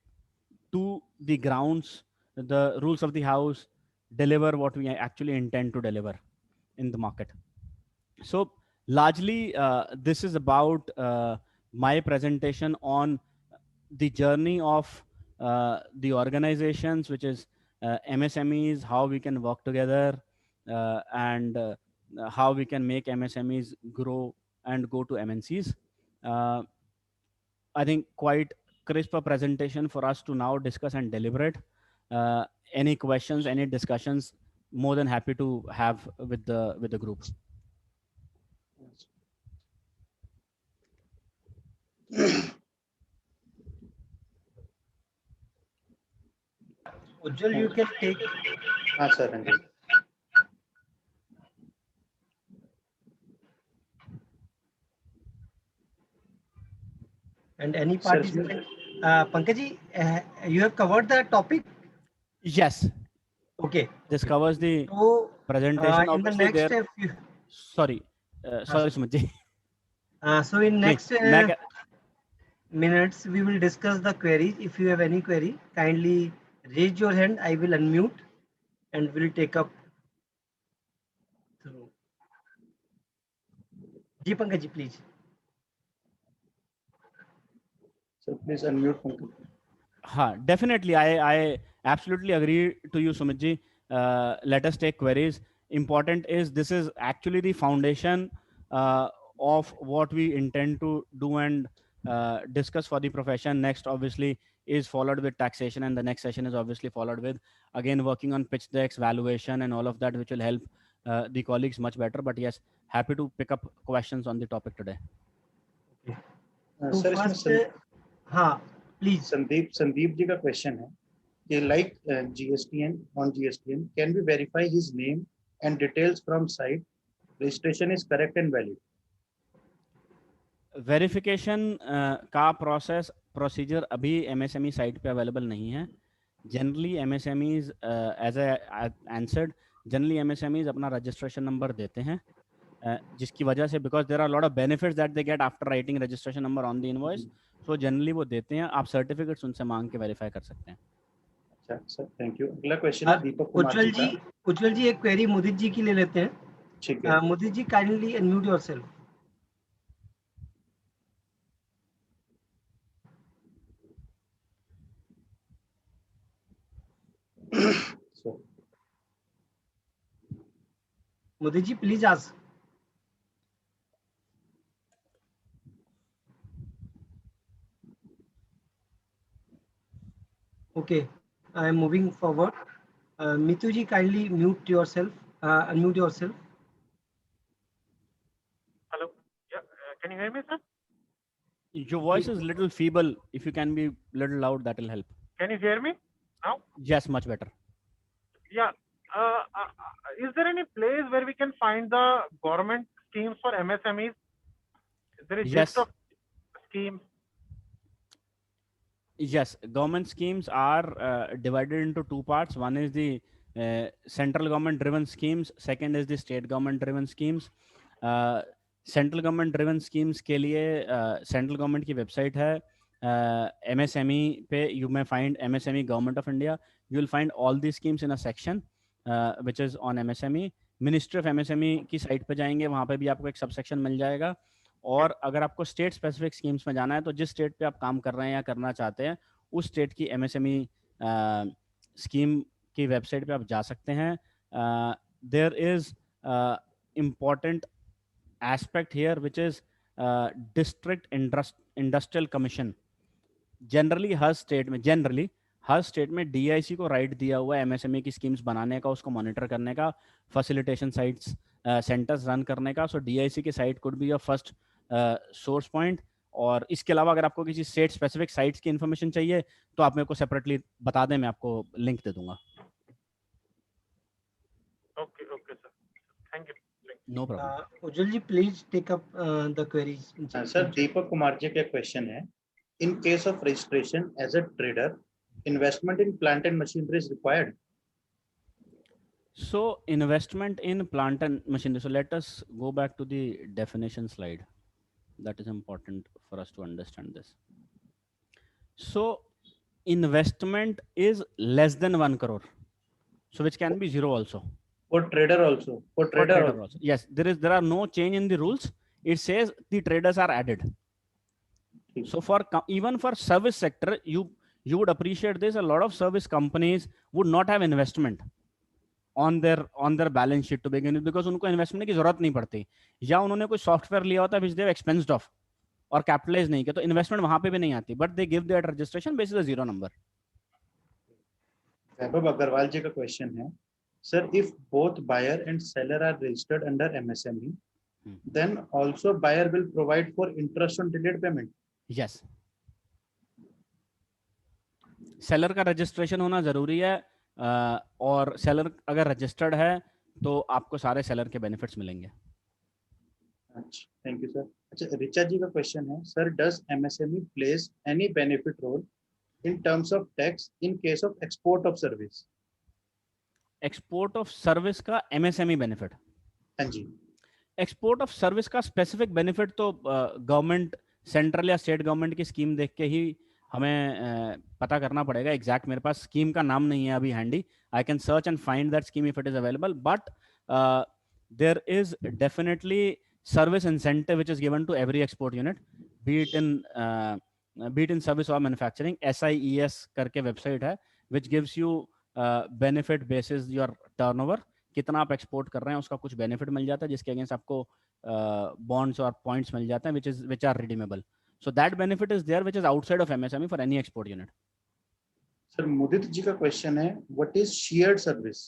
C: to the grounds, the rules of the house, deliver what we actually intend to deliver in the market. So largely this is about my presentation on the journey of the organizations, which is MSMEs, how we can work together, and how we can make MSMEs grow and go to MNCs. I think quite crisp a presentation for us to now discuss and deliberate. Any questions, any discussions, more than happy to have with the group.
B: Ujjwal, you can take.
A: Sir, Ranjit.
B: And any
A: Sir,
B: participant. Pankaj, you have covered the topic.
C: Yes,
B: Okay.
C: this covers the
B: So
C: presentation.
B: in the
C: Obviously,
B: next
C: there. Sorry, sorry, Sumit ji.
B: So in next
C: मैं
B: minutes we will discuss the queries. If you have any query, kindly raise your hand. I will unmute and will take up through. Ji Pankaj ji, please.
A: Sir, please unmute Pankaj.
C: Definitely. I absolutely agree to you, Sumit ji. Let us take queries. Important is this is actually the foundation of what we intend to do and discuss for the profession. Next, obviously, is followed with taxation, and the next session is obviously followed with again working on pitch decks, valuation, and all of that, which will help the colleagues much better. But yes, happy to pick up questions on the topic today.
B: So
A: Sir,
B: first,
A: इसमें
B: please.
A: संदीप जी का क्वेश्चन है कि like GSTN on GSTN, can we verify his name and details from site? Registration is correct and valid.
C: Verification का प्रोसीजर अभी MSME साइट पे अवेलेबल नहीं है. Generally MSMEs as answered generally MSMEs अपना रजिस्ट्रेशन नंबर देते हैं, जिसकी वजह से because there are lot of benefits that they get after writing registration number on the invoice, so generally वो देते हैं. आप सर्टिफिकेट्स उनसे मांग के वेरीफाई कर सकते हैं.
A: अच्छा सर, थैंक यू. अगला क्वेश्चन है दीपक कुमार जी का.
B: उज्जवल जी एक क्वेरी मुदित जी की ले लेते हैं.
A: ठीक है.
B: Mudit ji kindly unmute yourself. Mudit ji please ask. Okay, I am moving forward. Mitu ji, kindly mute yourself, unmute yourself.
E: Hello. Yeah, can you hear me, sir?
C: Your voice is little feeble. If you can be little loud, that will help.
E: Can you hear me now?
C: Yes, much better.
E: Yeah. Is there any place where we can find the government schemes for MSMEs? There is
C: Yes.
E: list of schemes.
C: Yes, government schemes are divided into two parts. One is the central government driven schemes. Second is the state government driven schemes. Central government driven schemes के लिए सेंट्रल गवर्नमेंट की वेबसाइट है MSME पे. You may find MSME government of India. You will find all the schemes in a section which is on MSME. Ministry of MSME की साइट पे जाएंगे, वहाँ पे भी आपको एक सब सेक्शन मिल जाएगा. और अगर आपको स्टेट स्पेसिफिक स्कीम्स में जाना है तो जिस स्टेट पे आप काम कर रहे हैं या करना चाहते हैं उस स्टेट की MSME स्कीम की वेबसाइट पे आप जा सकते हैं. There is important aspect here which is district industrial commission. Generally हर स्टेट में DIC को राइट दिया हुआ है MSME की स्कीम्स बनाने का, उसको मॉनिटर करने का, फैसिलिटेशन साइट्स सेंटर्स रन करने का. सो DIC की site could be your first source point. और इसके अलावा अगर आपको किसी स्टेट स्पेसिफिक साइट्स की इन्फॉर्मेशन चाहिए तो आप मेरे को सेपरेटली बता दें, मैं आपको लिंक दे दूंगा.
E: Okay, sir. Thank you.
C: No problem.
B: Ujjwal ji, please take up the queries.
A: Sir Deepak Kumar ji का क्वेश्चन है, in case of registration as a trader, investment in plant and machinery is required.
C: So investment in plant and machinery. So let us go back to the definition slide. That is important for us to understand this. So investment is less than 1 crore. So which can be zero also.
A: For trader also. For trader also.
C: Yes, there are no change in the rules. It says the traders are added. So for even for service sector, you would appreciate this. A lot of service companies would not have investment on their balance sheet to begin with because उनको investment की जरूरत नहीं पड़ती, या उन्होंने कोई सॉफ्टवेयर लिया होता है which they have expensed off. और कैपिटलाइज नहीं किया तो इन्वेस्टमेंट वहां पे भी नहीं आती, but they give their registration basis a zero number.
A: Vaibhav Agarwal ji का क्वेश्चन है, sir if both buyer and seller are registered under MSME, then also buyer will provide for interest on delayed payment.
C: Yes, seller का रजिस्ट्रेशन होना जरूरी है, और सेलर अगर रजिस्टर्ड है तो आपको सारे सेलर के बेनिफिट्स मिलेंगे.
A: अच्छा, थैंक यू सर. अच्छा, रिचा जी का क्वेश्चन है, sir does MSME place any benefit role in terms of tax in case of export of service?
C: Export of service का एमएसएमई बेनिफिट?
A: हाँ जी.
C: एक्सपोर्ट ऑफ सर्विस का स्पेसिफिक बेनिफिट तो गवर्नमेंट, सेंट्रल या स्टेट गवर्नमेंट की स्कीम देख के ही हमें पता करना पड़ेगा. एग्जैक्ट मेरे पास स्कीम का नाम नहीं है अभी handy. I can search and find that scheme if it is available, but there is definitely service incentive which is given to every export unit, be it in service or manufacturing. SIES करके वेबसाइट है which gives you benefit basis your turnover. कितना आप एक्सपोर्ट कर रहे हैं उसका कुछ बेनिफिट मिल जाता है जिसके अगेंस्ट आपको बॉन्ड्स और पॉइंट्स मिल जाते हैं which are redeemable. So that benefit is there which is outside of MSME for any export unit.
A: Sir Mudit ji का क्वेश्चन है, what is shared service?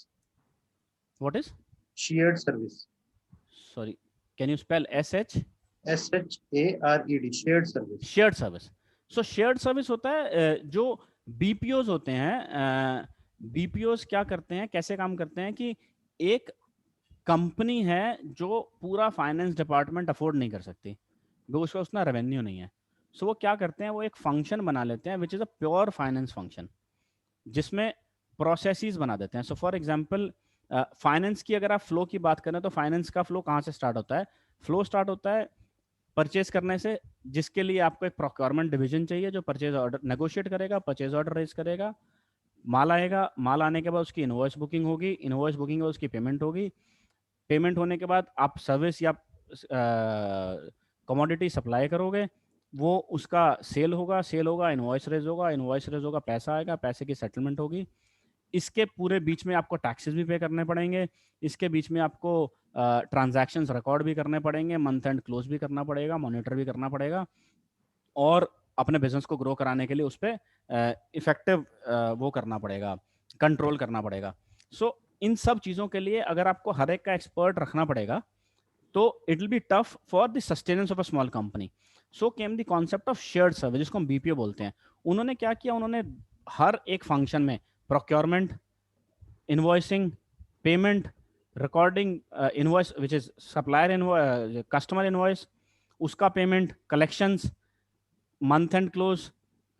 C: What is
A: shared service?
C: Sorry, can you spell SHARED?
A: shared service.
C: shared service. So shared service होता है जो BPOs होते हैं. BPOs क्या करते हैं, कैसे काम करते हैं कि एक कंपनी है जो पूरा फाइनेंस डिपार्टमेंट अफोर्ड नहीं कर सकती, वो उसका उतना रेवेन्यू नहीं है. सो वो क्या करते हैं, वो एक फंक्शन बना लेते हैं विच is a pure finance function जिसमें प्रोसेसेस बना देते हैं. सो फॉर एग्जांपल फाइनेंस की अगर आप फ्लो की बात करें तो फाइनेंस का फ्लो कहाँ से स्टार्ट होता है? फ्लो स्टार्ट होता है परचेज करने से, जिसके लिए आपको एक प्रोक्योरमेंट डिवीजन चाहिए जो परचेज ऑर्डर नेगोशिएट करेगा, परचेज ऑर्डर रेज करेगा, माल आएगा, माल आने के बाद उसकी इनवॉइस बुकिंग होगी, इनवॉइस बुकिंग के बाद उसकी पेमेंट होगी, पेमेंट होने के बाद आप सर्विस या कमोडिटी सप्लाई करोगे, वो उसका सेल होगा, इनवॉइस रेज होगा, पैसा आएगा, पैसे की सेटलमेंट होगी. इसके पूरे बीच में आपको टैक्सेस भी पे करने पड़ेंगे, इसके बीच में आपको ट्रांजैक्शंस रिकॉर्ड भी करने पड़ेंगे, मंथ एंड क्लोज भी करना पड़ेगा, मॉनिटर भी करना पड़ेगा, और अपने बिजनेस को ग्रो कराने के लिए उस पर इफेक्टिव वो करना पड़ेगा, कंट्रोल करना पड़ेगा. सो इन सब चीज़ों के लिए अगर आपको हर एक का एक्सपर्ट रखना पड़ेगा तो it will be tough for the sustenance of a small company. So came the concept of shared service जिसको हम BPO बोलते हैं. उन्होंने क्या किया, उन्होंने हर एक फंक्शन में procurement, invoicing, payment, recording, invoice which is supplier invoice, customer invoice, उसका payment, collections, month end close,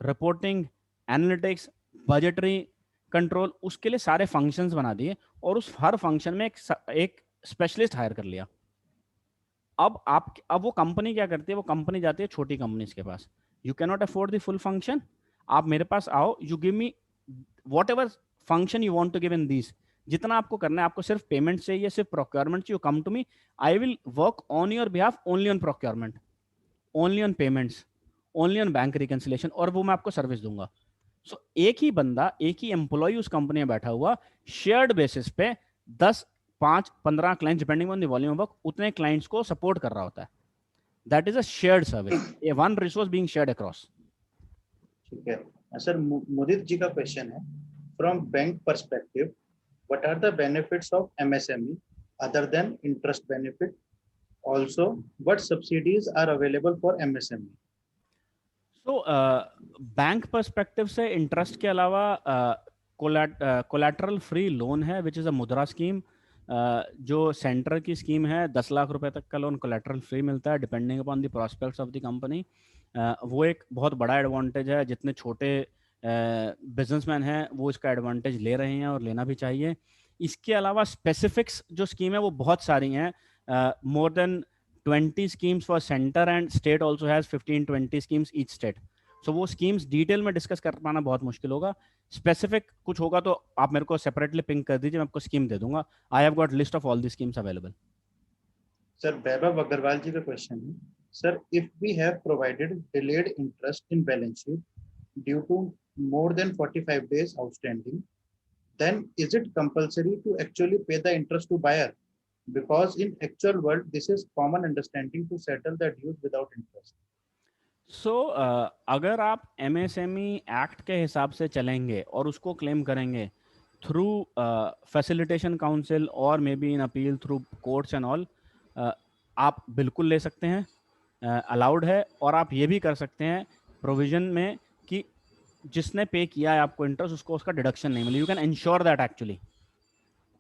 C: reporting, analytics, budgetary control, उसके लिए सारे फंक्शंस बना दिए और उस हर फंक्शन में एक स्पेशलिस्ट हायर कर लिया. अब वो कंपनी क्या करती है, वो कंपनी जाती है छोटी कंपनीज के पास. You can not afford the full function, आप मेरे पास आओ, you give me whatever function you want to give in this. जितना आपको करना है, आपको सिर्फ पेमेंट चाहिए, सिर्फ प्रोक्योरमेंट चाहिए, come to me, I will work on your behalf only on procurement, only on payments, only on bank reconciliation, और वो मैं आपको सर्विस दूंगा. सो एक ही बंदा, एक ही एम्प्लॉय उस कंपनी में बैठा हुआ, शेयर्ड बेसिस पे 10, 5, 15 clients depending on the volume of work, उतने क्लाइंट्स को सपोर्ट कर रहा होता है. That is a shared service, A one resource being shared across.
A: ठीक है सर. मुदित जी का क्वेश्चन है, from bank perspective what are the benefits of MSME other than interest benefit? Also, what subsidies are available for MSME?
C: So bank perspective से इंटरेस्ट के अलावा कोलैटरल फ्री लोन है विच इज़ अ मुद्रा स्कीम, जो सेंटर की स्कीम है. 10 लाख रुपए तक का लोन कोलैटरल फ्री मिलता है depending upon the prospects of the company. वो एक बहुत बड़ा एडवांटेज है, जितने छोटे बिजनेसमैन हैं वो इसका एडवांटेज ले रहे हैं और लेना भी चाहिए. इसके अलावा स्पेसिफिक्स जो स्कीम है वो बहुत सारी हैं, more than 20 schemes for center and state also has 15-20 schemes each state. So वो schemes डिटेल में डिस्कस कर पाना बहुत मुश्किल होगा. स्पेसिफिक कुछ होगा तो आप मेरे को सेपरेटली पिंक कर दीजिए, मैं आपको स्कीम दे दूंगा. I have got list of all the schemes available.
A: Sir Vaibhav Agarwal ji का क्वेश्चन है, sir if we have provided delayed interest in balance sheet due to more than 45 days outstanding, then is it compulsory to actually pay the interest to buyer? Because in actual world this is common understanding to settle the dues without interest.
C: सो अगर आप MSME एक्ट के हिसाब से चलेंगे और उसको क्लेम करेंगे थ्रू फैसिलिटेशन काउंसिल और may be in appeal through courts and all, आप बिल्कुल ले सकते हैं, अलाउड है। और आप ये भी कर सकते हैं प्रोविजन में कि जिसने पे किया है आपको इंटरेस्ट, उसको उसका डिडक्शन नहीं मिले। You can ensure that, actually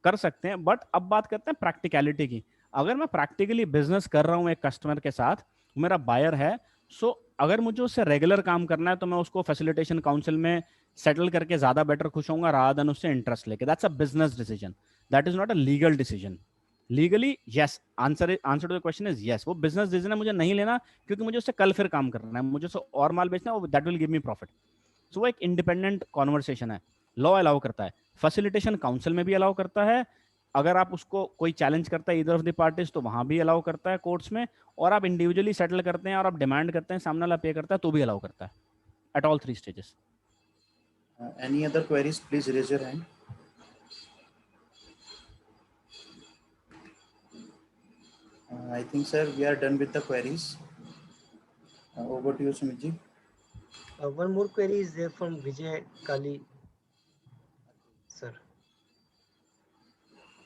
C: कर सकते हैं। बट अब बात करते हैं प्रैक्टिकलिटी की। अगर मैं प्रैक्टिकली बिजनेस कर रहा हूँ एक कस्टमर के साथ, मेरा बायर है, सो अगर मुझे उससे रेगुलर काम करना है तो मैं उसको फैसिलिटेशन काउंसिल में सेटल करके ज्यादा बेटर खुश होऊंगा रादर देन उससे इंटरेस्ट लेके। That's a business decision, that is not a legal decision. Legally yes, answer to the question is yes, वो बिजनेस डिसीजन है, मुझे नहीं लेना क्योंकि मुझे उससे कल फिर काम करना है, मुझे उससे और माल बेचना है, that will give me profit. So वो एक इंडिपेंडेंट कॉन्वर्सेशन है, लॉ अलाउ करता है, फैसिलिटेशन काउंसिल में भी अलाउ करता है। अगर आप उसको कोई चैलेंज करता है ईदर ऑफ द पार्टीज तो वहां भी अलाउ करता है कोर्ट्स में, और आप इंडिविजुअली सेटल करते हैं और आप डिमांड करते हैं, सामने वाला पे करता है तो भी अलाउ करता है, at all 3 stages.
A: Any other queries? Please raise your hand. I think, sir, we are done with the queries. Over to you, Sumit ji.
B: One more query is there from Vijay Kali, sir.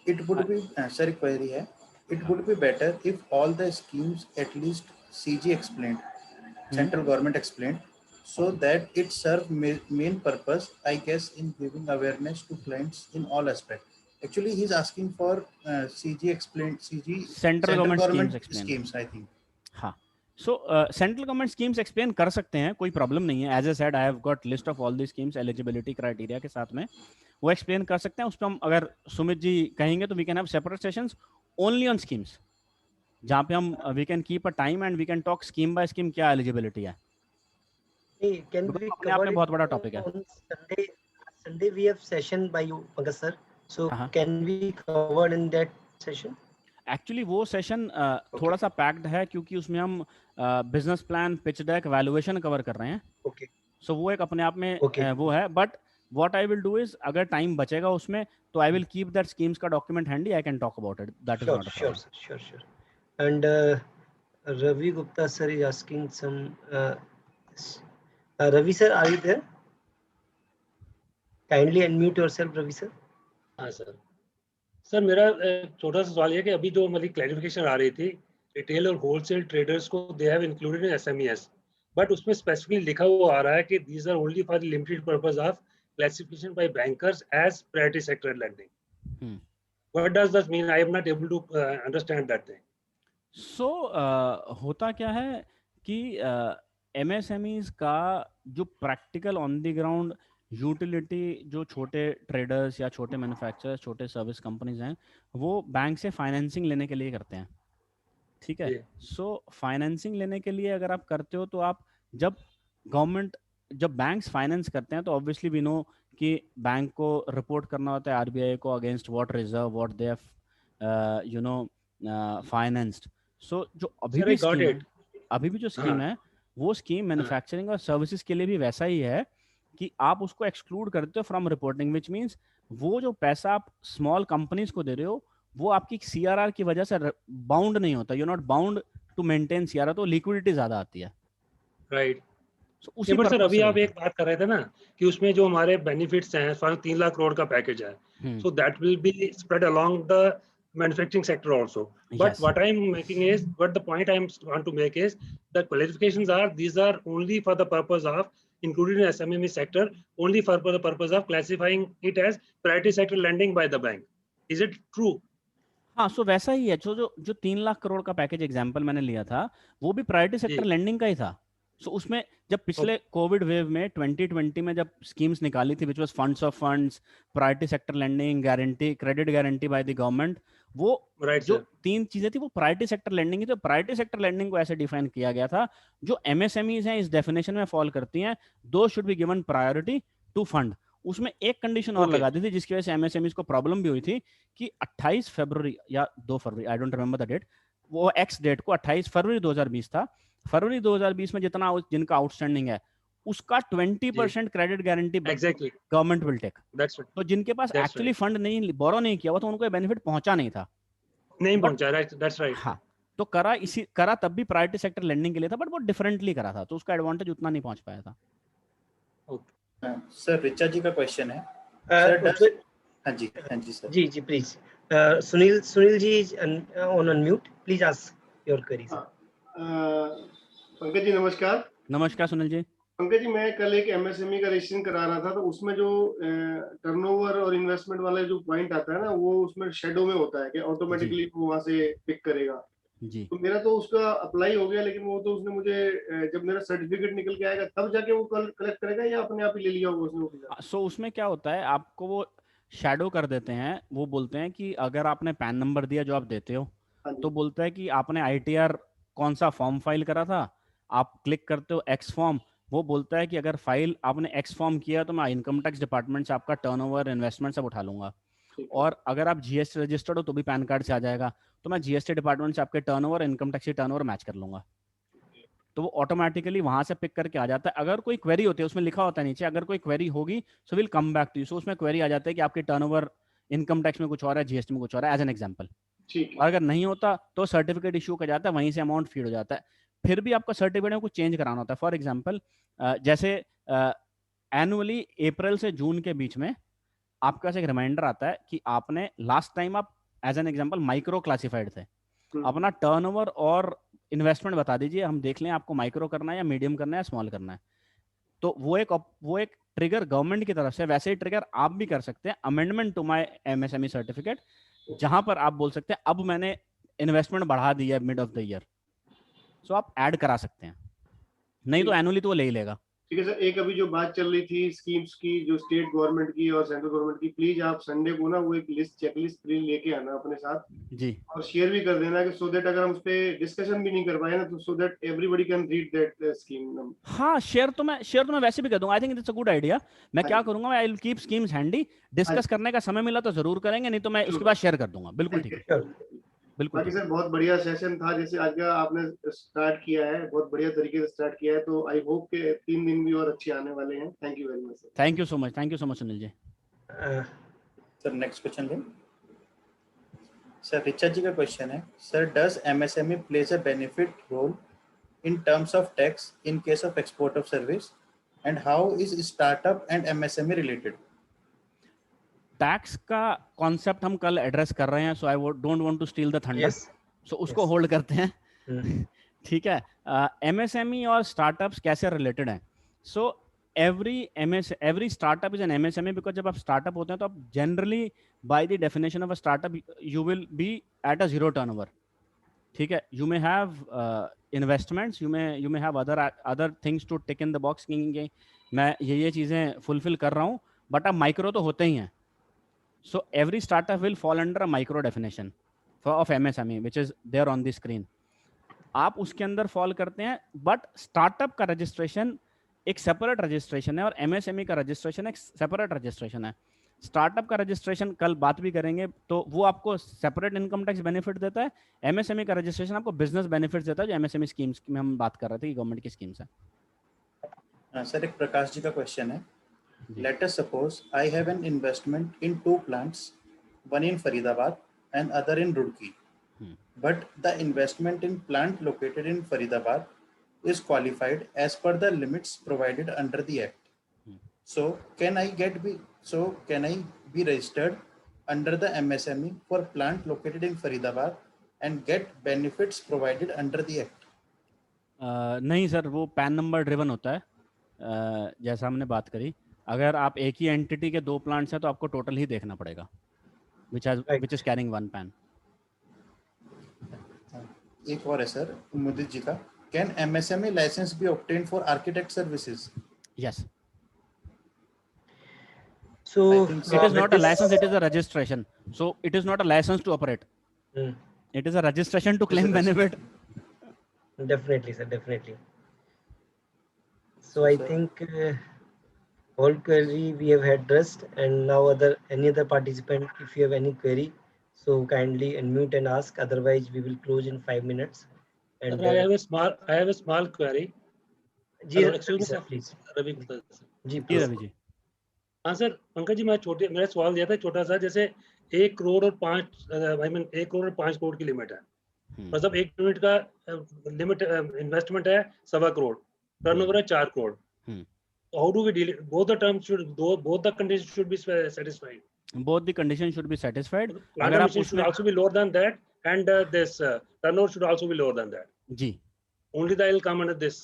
A: It would be sorry, query hai. It would be better if all the schemes at least CG explained, central government explained, so that it serve main purpose, I guess, in giving awareness to clients in all aspects. Actually, he's asking for CG explained, CG
C: Central government
A: schemes, I think.
C: हाँ, so central government schemes explain कर सकते हैं, कोई प्रॉब्लम नहीं है। As a said, I have got list of all the schemes eligibility criteria के साथ में, वो एक्सप्लेन कर सकते हैं। उस पर हम अगर सुमित जी कहेंगे तो we can have separate sessions only on schemes, जहाँ पे हम we can keep a time and we can talk scheme by scheme क्या एलिजिबिलिटी है।
B: Can we
C: अपने आप
B: cover
C: में
B: it
C: बहुत बड़ा टॉपिक है।
B: on Sunday? Sunday we have session by you, Pankaj sir. So
C: हाँ।
B: can we cover in that session?
C: Actually वो सेशन थोड़ा सा पैक्ड है क्योंकि उसमें हम business plan, pitch deck, valuation cover कर रहे हैं।
B: Okay.
C: सो वो एक अपने आप में
B: Okay.
C: वो है। But what I will do is, अगर टाइम बचेगा उसमें तो I will keep that schemes का document handy, I can talk about it, that is not a
B: Sure,
C: problem.
B: sure. And Ravi Gupta sir is asking some. Ravi sir, are you there? Kindly unmute yourself, Ravi sir.
F: हाँ सर मेरा छोटा सा सवाल ये कि अभी जो हमारी क्लैरिफिकेशन आ रही थी रिटेल और होलसेल ट्रेडर्स को they have included in SMEs, but उसमें स्पेसिफिकली लिखा हुआ आ रहा है कि these are only for the limited purpose of classification by bankers as priority sector lending. What does that mean? I am not able to understand that thing.
C: So होता क्या है कि MSMEs का जो practical on the ground utility, जो छोटे ट्रेडर्स या छोटे मैन्युफैक्चरर्स, छोटे सर्विस कंपनीज हैं, वो बैंक से फाइनेंसिंग लेने के लिए करते हैं। ठीक है, सो फाइनेंसिंग लेने के लिए अगर आप करते हो तो आप जब बैंक्स फाइनेंस करते हैं तो ऑब्वियसली वी नो कि बैंक को रिपोर्ट करना होता है RBI को against what reserve, what they have you know financed. So जो अभी भी जो स्कीम है वो स्कीम मैन्युफैक्चरिंग और सर्विसेज के लिए भी वैसा ही है कि आप उसको एक्सक्लूड करते हो फ्रॉम रिपोर्टिंग, विच मीन्स वो जो पैसा आप स्मॉल कंपनीज को दे रहे हो वो आपकी CRR की वजह से बाउंड नहीं होता, you not bound to maintain CRR, तो लिक्विडिटी ज्यादा आती है।
F: राइट। सर अभी आप एक बात कर रहे थे ना कि उसमें जो हमारे बेनिफिट्स हैं 3 लाख करोड़ का पैकेज है, so that will be spread along the manufacturing sector also, but
C: yes.
F: what I'm making is, what the point I want to make is, the qualifications are, these are only for the purpose of included in SME sector, only for the purpose of classifying it as priority sector lending by the bank. Is it true?
C: हाँ, सो वैसा ही है। जो 3 लाख करोड़ का पैकेज एग्जांपल मैंने लिया था वो भी प्रायोरिटी सेक्टर लेंडिंग का ही था। सो उसमें जब पिछले कोविड वेव में 2020 में जब स्कीम्स निकाली थी which was funds of funds, priority sector lending, guarantee, credit guarantee by the government, वो जो 3 चीजें थी वो प्रायोरिटी सेक्टर लेंडिंग थी। तो प्रायोरिटी सेक्टर लेंडिंग को ऐसे डिफाइन किया गया था, जो MSMEs हैं इस डेफिनेशन में फॉल करती हैं, though should be given priority to fund. उसमें एक कंडीशन और लगा दी थी जिसकी वजह से MSMEs को प्रॉब्लम भी हुई थी कि 28 फरवरी या 2 फरवरी, I don't remember the date, वो एक्स डेट को 28 फरवरी 2020 था। फरवरी 2020 में जिनका आउटस्टैंडिंग है उसका 20% credit guarantee government will take. तो जिनके पास एक्चुअली फंड नहीं, बोरो नहीं किया हुआ, तो उनको बेनिफिट पहुंचा नहीं था,
F: नहीं पहुंचा। That's right.
C: हाँ, तो करा तब भी प्रायोरिटी सेक्टर लेंडिंग के लिए था, बट वो डिफरेंटली करा था, तो उसका एडवांटेज उतना नहीं पहुंच पाया था।
A: सर रिचा जी का क्वेश्चन है, सर
B: Ujjwal,
A: हाँ जी सर।
B: जी please. Sunil ji is on unmute. Please ask your queries.
G: Pankaj ji नमस्कार।
C: नमस्कार सुनील जी।
G: पंकज जी, मैं कल एक एमएसएमई का रजिस्ट्रेशन करा रहा था, तो उसमें जो टर्नओवर और इन्वेस्टमेंट वाला जो पॉइंट आता है ना, वो उसमें शेडो में होता है कि ऑटोमेटिकली वो वहां से पिक करेगा
C: जी।
G: तो मेरा तो उसका अप्लाई हो गया, लेकिन वो तो उसने मुझे जब मेरा सर्टिफिकेट निकल के आएगा तब जाके वो कलेक्ट करेगा या अपने आप ही ले लिया होगा उसने?
C: सो उसमें क्या होता है, आपको वो शैडो कर देते हैं, वो बोलते हैं कि अगर आपने पैन नंबर दिया जो आप देते हो, तो बोलता है कि आपने आईटीआर कौन सा फॉर्म फाइल करा था, आप क्लिक करते हो एक्स फॉर्म, वो बोलता है कि अगर फाइल आपने एक्स फॉर्म किया तो मैं इनकम टैक्स डिपार्टमेंट से आपका टर्नओवर इन्वेस्टमेंट सब उठा लूंगा, और अगर आप जीएसटी रजिस्टर्ड हो तो भी पैन कार्ड से आ जाएगा, तो मैं जीएसटी डिपार्टमेंट से आपके turnover income tax turnover match कर लूंगा, तो वो ऑटोमेटिकली वहां से पिक करके आ जाता है। अगर कोई क्वेरी होती है, उसमें लिखा होता है नीचे, अगर कोई क्वेरी होगी so will come back to you, so उसमें क्वेरी आ जाता है कि आपके टर्नओवर इनकम टैक्स में कुछ और है, जीएसटी में कुछ और है, एज एन एग्जांपल। और अगर नहीं होता तो सर्टिफिकेट इशू कर जाता है, वहीं से अमाउंट फीड हो जाता है। फिर भी आपका सर्टिफिकेट में कुछ चेंज कराना होता है। फॉर एग्जाम्पल जैसे एनुअली अप्रैल से जून के बीच में आपके पास एक रिमाइंडर आता है कि आपने लास्ट टाइम आप as an example micro classified थे, अपना टर्नओवर और इन्वेस्टमेंट बता दीजिए, हम देख लें आपको माइक्रो करना है या मीडियम करना है या स्मॉल करना है। तो वो एक ट्रिगर गवर्नमेंट की तरफ से, वैसे ही ट्रिगर आप भी कर सकते हैं, amendment to my MSME certificate, जहां पर आप बोल सकते हैं अब मैंने इन्वेस्टमेंट बढ़ा दी है मिड ऑफ द ईयर, सो आप ऐड करा सकते हैं, नहीं तो एनुअली तो वो ले ही लेगा।
G: ठीक है सर, एक अभी जो बात चल रही थी स्कीम्स की, जो स्टेट गवर्नमेंट की और सेंट्रल गवर्नमेंट की, प्लीज आप संडे को ना वो एक लिस्ट चेकलिस्ट प्लीज लेके आना अपने साथ
C: जी,
G: और शेयर भी कर देना, कि सो दैट अगर हम उस पे डिस्कशन भी नहीं कर पाए ना, तो so that everybody can read that scheme.
C: हाँ, शेयर तो मैं वैसे भी कर दूंगा। I think it's a good idea. मैं क्या करूंगा, मैं आई will keep schemes handy, discuss करने का समय मिला तो जरूर करेंगे, नहीं तो मैं उसके बाद शेयर कर दूंगा। बिल्कुल ठीक है, बिल्कुल।
G: बाकी सर बहुत बढ़िया सेशन था, जैसे आज का आपने स्टार्ट किया है, बहुत बढ़िया तरीके से स्टार्ट किया है, तो आई होप के 3 दिन भी और अच्छे आने वाले हैं। Thank you very much sir.
C: Thank you so much Sunil ji.
A: Sir next question लें। सर रिचा जी का क्वेश्चन है, sir does MSME plays a benefit role in terms of tax in case of export of service, and how is startup and MSME related?
C: Tax का कॉन्सेप्ट हम कल एड्रेस कर रहे हैं, so I don't want to steal the thunder, so उसको होल्ड करते हैं। ठीक है, एमएसएमई और स्टार्टअप्स कैसे रिलेटेड हैं? सो every startup is an MSME, because जब आप स्टार्टअप होते हैं तो आप generally by the definition of a startup you will be at a zero turnover. ठीक है, you may have investments, you may have other things to tick in the box, कि मैं ये चीज़ें फुलफिल कर रहा हूँ, बट आप माइक्रो तो होते ही हैं। So every startup will fall under a micro definition of MSME, which is there on the screen. आप उसके अंदर फॉल करते हैं, बट स्टार्टअप का रजिस्ट्रेशन एक सेपरेट रजिस्ट्रेशन है और एमएसएमई का रजिस्ट्रेशन एक सेपरेट रजिस्ट्रेशन है। स्टार्टअप का रजिस्ट्रेशन कल बात भी करेंगे, तो वो आपको सेपरेट इनकम टैक्स बेनिफिट देता है। एमएसएमई का रजिस्ट्रेशन आपको बिजनेस बेनिफिट देता है, जो एमएसएमई स्कीम्स में हम बात कर रहे थे कि गवर्नमेंट की स्कीम्स है।
A: सर एक प्रकाश जी का क्वेश्चन है, let us suppose I have an investment in 2 plants, one in Faridabad and other in Roorkee. But the investment in plant located in Faridabad is qualified as per the limits provided under the Act. So can I be registered under the MSME for plant located in Faridabad and get benefits provided under the Act?
C: नहीं सर, वो पैन नंबर ड्रिवन होता है। जैसा हमने बात करी, अगर आप एक ही एंटिटी के 2 प्लांट्स हैं तो आपको टोटल ही देखना पड़ेगा, which is carrying 1 PAN.
A: एक और है सर मुदित जी का, can MSME licence be obtained for architect services?
C: Yes.
B: So
C: it is not a license, it is a registration. So it is not a license to operate. It is a registration to claim benefit.
B: Definitely, sir, definitely. So I think all query we have addressed, and now any other participant, if you have any query, so kindly unmute and ask. Otherwise, we will close in 5 minutes. And
F: I have a small query.
B: Excuse me, sir, please.
F: Ravi Gupta sir.
B: जी
C: जी रवि जी।
F: हाँ सर, पंकज जी, मेरा सवाल दिया था छोटा सा, जैसे 1 करोड़ और 5 करोड़ की लिमिट है, मतलब 1 यूनिट का लिमिट इन्वेस्टमेंट है 1.25 करोड़, टर्नओवर है 4 crore. How do we deal? Both the terms should, both the conditions should be satisfied.
C: Both the conditions should be satisfied.
F: Plant and machine should also be lower than that, and this turnover should also be lower than that.
C: Ji.
F: Only that will come under this.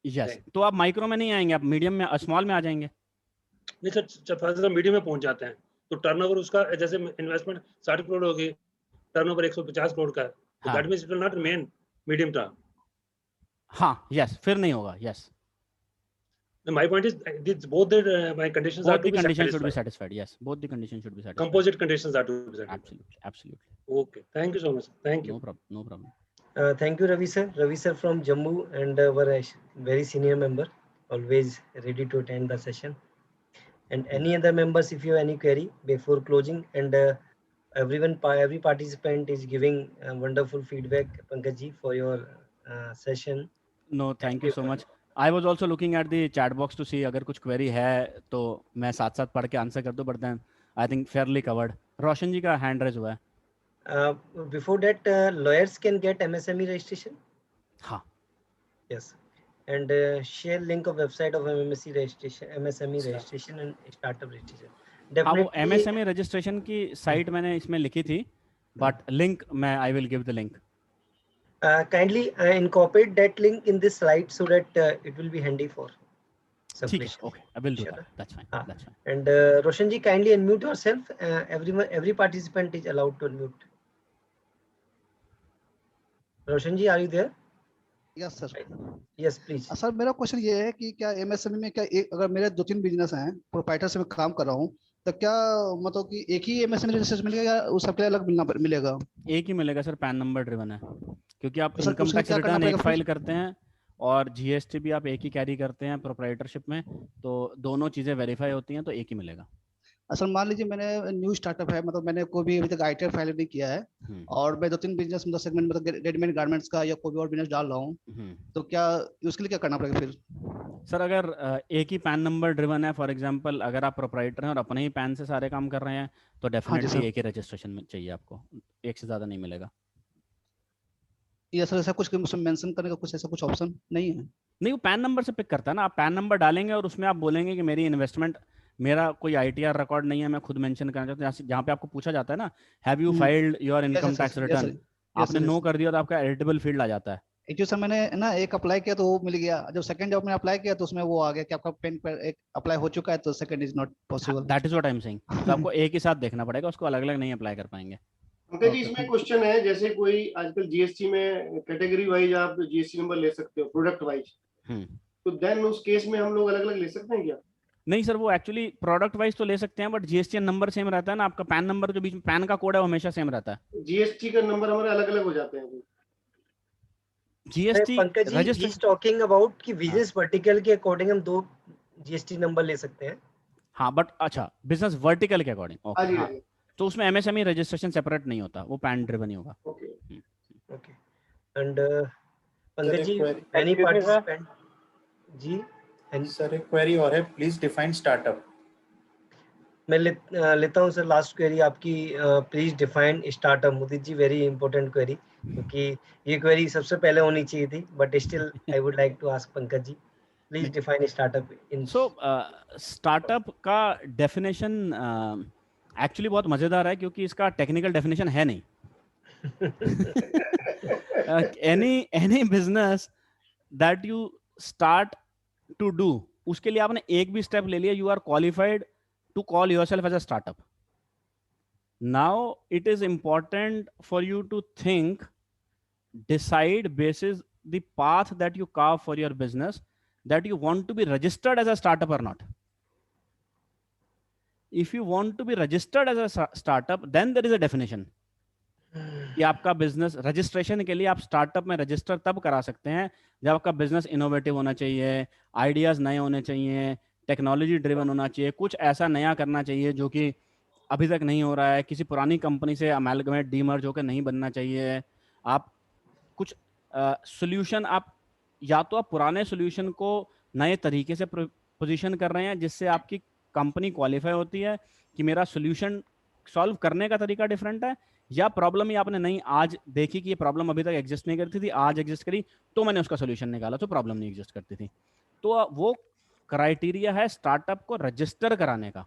C: Yes. तो आप माइक्रो में नहीं आएंगे, आप मीडियम में, स्मॉल में आ जाएंगे.
F: नहीं सर, फर्स्ट मीडियम में पहुंच जाते हैं तो टर्नओवर उसका जैसे इन्वेस्टमेंट 60 करोड़ होगी, टर्नओवर 150 करोड़ का है, तो that means it will not remain medium term.
C: हाँ, यस, फिर नहीं होगा. Yes.
F: My point is, both the my conditions
C: Both
F: are to
C: the
F: be
C: conditions
F: satisfied.
C: should be satisfied. Yes, both the conditions should be satisfied.
F: Composite conditions are to be satisfied.
C: Absolutely, absolutely.
F: Okay, thank you so much. Thank you.
C: No problem. No problem.
B: Thank you, Ravi sir. Ravi sir from Jammu and our very senior member, always ready to attend the session. And any other members, if you have any query before closing, and every participant is giving wonderful feedback, Pankaj ji, for your session.
C: No, thank you so much. I was also looking at the chat box to see अगर कुछ query है तो मैं साथ साथ पढ़ के आंसर कर दूं, but then I think fairly covered. रोशन जी का hand raise हुआ है.
B: Before that, lawyers can get MSME registration.
C: हाँ.
B: Yes, and share link of website of MSME registration, MSME registration and startup registration.
C: हाँ, वो MSME registration की site मैंने इसमें लिखी थी, but link मैं I will give the link.
B: Kindly incorporate that link in this slide so that it will be handy for
C: submission. Okay, I will do that. That's fine. That's fine.
B: And Roshan ji, kindly unmute yourself. Every participant is allowed to unmute. Roshan ji, are you there?
H: Yes sir.
B: Yes, please.
H: Sir मेरा क्वेश्चन ये है कि क्या MSME में क्या अगर मेरे 2-3 बिजनेस हैं, प्रोप्राइटर से मैं काम कर रहा हूँ, तो क्या मतलब कि एक ही MSME रजिस्ट्रेशन मिलेगा या उस सबके अलग मिलेगा? एक
C: ही मिलेगा सर, पैन नंबर ड्रिवन है, क्योंकि आप इनकम टैक्स रिटर्न एक फाइल करते हैं और GST भी आप एक ही कैरी करते हैं प्रोप्राइटरशिप में, तो दोनों चीजें वेरीफाई होती हैं, तो एक ही मिलेगा.
H: असल मान लीजिए मैंने न्यू स्टार्टअप है, मतलब मैंने कोई भी अभी तक ITR फाइल नहीं किया है और मैं 2-3 बिजनेस मतलब सेगमेंट मतलब रेडीमेड गारमेंट्स का या कोई भी और बिजनेस डाल रहा हूँ, तो क्या उसके लिए क्या करना पड़ेगा फिर?
C: सर अगर एक ही पैन नंबर ड्रिवन है, फॉर एग्जांपल अगर आप प्रोप्राइटर हैं और अपने ही पैन से सारे काम कर रहे हैं, तो डेफिनेटली एक ही रजिस्ट्रेशन में चाहिए आपको, एक से ज्यादा नहीं मिलेगा.
H: ये सर ऐसा कुछ मेंशन करने का कुछ ऐसा कुछ ऑप्शन नहीं है?
C: नहीं, वो पैन नंबर से पिक करता है ना. आप पैन नंबर डालेंगे और उसमें आप बोलेंगे कि मेरी इन्वेस्टमेंट, मेरा कोई ITR रिकॉर्ड नहीं है, मैं खुद मेंशन करना चाहता हूँ. जहाँ पे आपको पूछा जाता है ना, have you filed your income tax return, आपने नो कर दिया तो आपका एलिजिबल फील्ड आ जाता है.
H: एक सर मैंने ना एक अप्लाई किया तो वो मिल गया, जब सेकंड जॉब में अप्लाई किया तो उसमें वो आ गया कि आपका पेन पर एक अप्लाई हो चुका है, तो second is not possible.
C: That is what I am saying. तो आपको एक ही साथ देखना पड़ेगा, उसको अलग अलग नहीं अप्लाई कर पाएंगे.
G: पंकज जी, इसमें क्वेश्चन है, जैसे कोई आजकल GST में कैटेगरी वाइज आप GST नंबर ले सकते हो, प्रोडक्ट वाइज, तो देन उस केस में हम लोग अलग अलग ले सकते हैं क्या?
C: नहीं सर, वो एक्चुअली प्रोडक्ट वाइज तो ले सकते हैं, बट GST नंबर सेम रहता है ना. आपका पैन नंबर जो बीच में पैन का कोड है वो हमेशा सेम रहता है.
G: GST का नंबर हमारे अलग अलग हो जाते हैं.
B: GST Pankaj ji is talking about कि बिजनेस वर्टिकल के अकॉर्डिंग हम 2 GST नंबर ले सकते हैं.
C: हाँ, बट अच्छा बिजनेस वर्टिकल के अकॉर्डिंग. ओके, तो उसमें MSME रजिस्ट्रेशन सेपरेट नहीं होता, वो पैन ड्रिवन ही होगा.
B: Okay. And Pankaj ji, any participant जी,
A: सर एक क्वेरी और है, प्लीज डिफाइन स्टार्टअप.
B: मैं लेता हूं सर लास्ट क्वेरी आपकी. Please define startup. Mudit ji, very important query, क्योंकि ये क्वेरी सबसे पहले होनी चाहिए थी, but still I would like to ask Pankaj ji, please define startup in.
C: So startup का डेफिनेशन एक्चुअली बहुत मजेदार है, क्योंकि इसका टेक्निकल डेफिनेशन है नहीं. Any business that you start to do, उसके लिए आपने एक भी स्टेप ले लिया, you are qualified to call yourself as a startup. Now it is important for you to think, decide basis the path that you carve for your business, that you want to be registered as a startup or not. If you want to be registered as a startup, then there is a definition कि आपका बिजनेस रजिस्ट्रेशन के लिए आप स्टार्टअप में रजिस्टर तब करा सकते हैं जब आपका बिजनेस इनोवेटिव होना चाहिए, आइडियाज नए होने चाहिए, टेक्नोलॉजी ड्रिवन होना चाहिए, कुछ ऐसा नया करना चाहिए जो कि अभी तक नहीं हो रहा है, किसी पुरानी कंपनी से अमेलगमेट डीमर्ज होकर नहीं बनना चाहिए. आप कुछ सॉल्यूशन, आप या तो आप पुराने सॉल्यूशन को नए तरीके से पोजीशन कर रहे हैं जिससे आपकी कंपनी क्वालिफाई होती है कि मेरा सॉल्यूशन सॉल्व करने का तरीका डिफरेंट है, या प्रॉब्लम ही आपने नहीं आज देखी कि ये प्रॉब्लम अभी तक एग्जिस्ट नहीं करती थी, आज एग्जिस्ट करी तो मैंने उसका सोल्यूशन निकाला, तो प्रॉब्लम नहीं एग्जिस्ट करती थी। तो वो क्राइटेरिया है स्टार्टअप को रजिस्टर कराने का।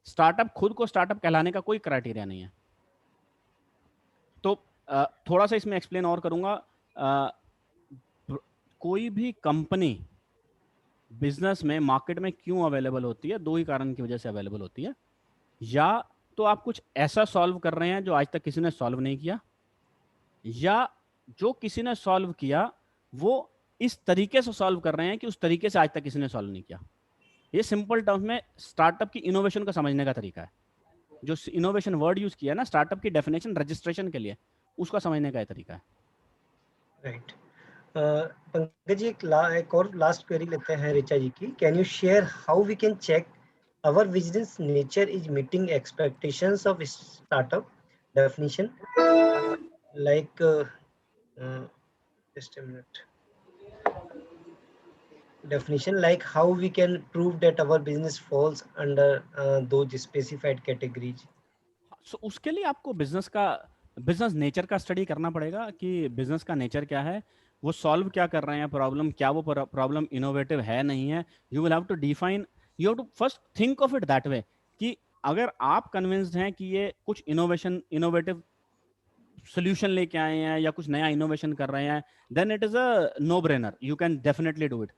C: स्टार्टअप खुद को स्टार्टअप कहलाने का कोई क्राइटेरिया नहीं है। तो थोड़ा सा इसमें एक्सप्लेन और करूंगा। कोई भी कंपनी बिजनेस में मार्केट में क्यों अवेलेबल होती है, दो ही कारण की वजह से अवेलेबल होती है। या तो आप कुछ ऐसा सॉल्व कर रहे हैं जो आज तक किसी ने सॉल्व नहीं किया, या जो किसी ने सॉल्व किया वो इस तरीके से सॉल्व कर रहे हैं कि उस तरीके से आज तक किसी ने सॉल्व नहीं किया। ये सिंपल टर्म्स में स्टार्टअप की इनोवेशन को समझने का तरीका है। जो इनोवेशन वर्ड यूज किया ना स्टार्टअप की डेफिनेशन रजिस्ट्रेशन के लिए, उसका समझने का तरीका है।
B: राइट। पंकज जी, एक और लास्ट क्वेरी लेते हैं ऋचा जी की। Can you share how we can check our business nature is meeting expectations of startup definition, like just a minute, definition like how we can prove that our business falls under those specified categories.
C: So उसके लिए आपको बिजनेस नेचर का स्टडी करना पड़ेगा कि बिजनेस का नेचर क्या है, वो सॉल्व क्या कर रहे हैं प्रॉब्लम, क्या वो प्रॉब्लम इनोवेटिव है नहीं है। You will have to define, you have to first think of it that way कि अगर आप कन्विंस्ड हैं कि ये कुछ इनोवेटिव सोल्यूशन लेके आए हैं या कुछ नया इनोवेशन कर रहे हैं, then it is a no brainer, you can definitely do it.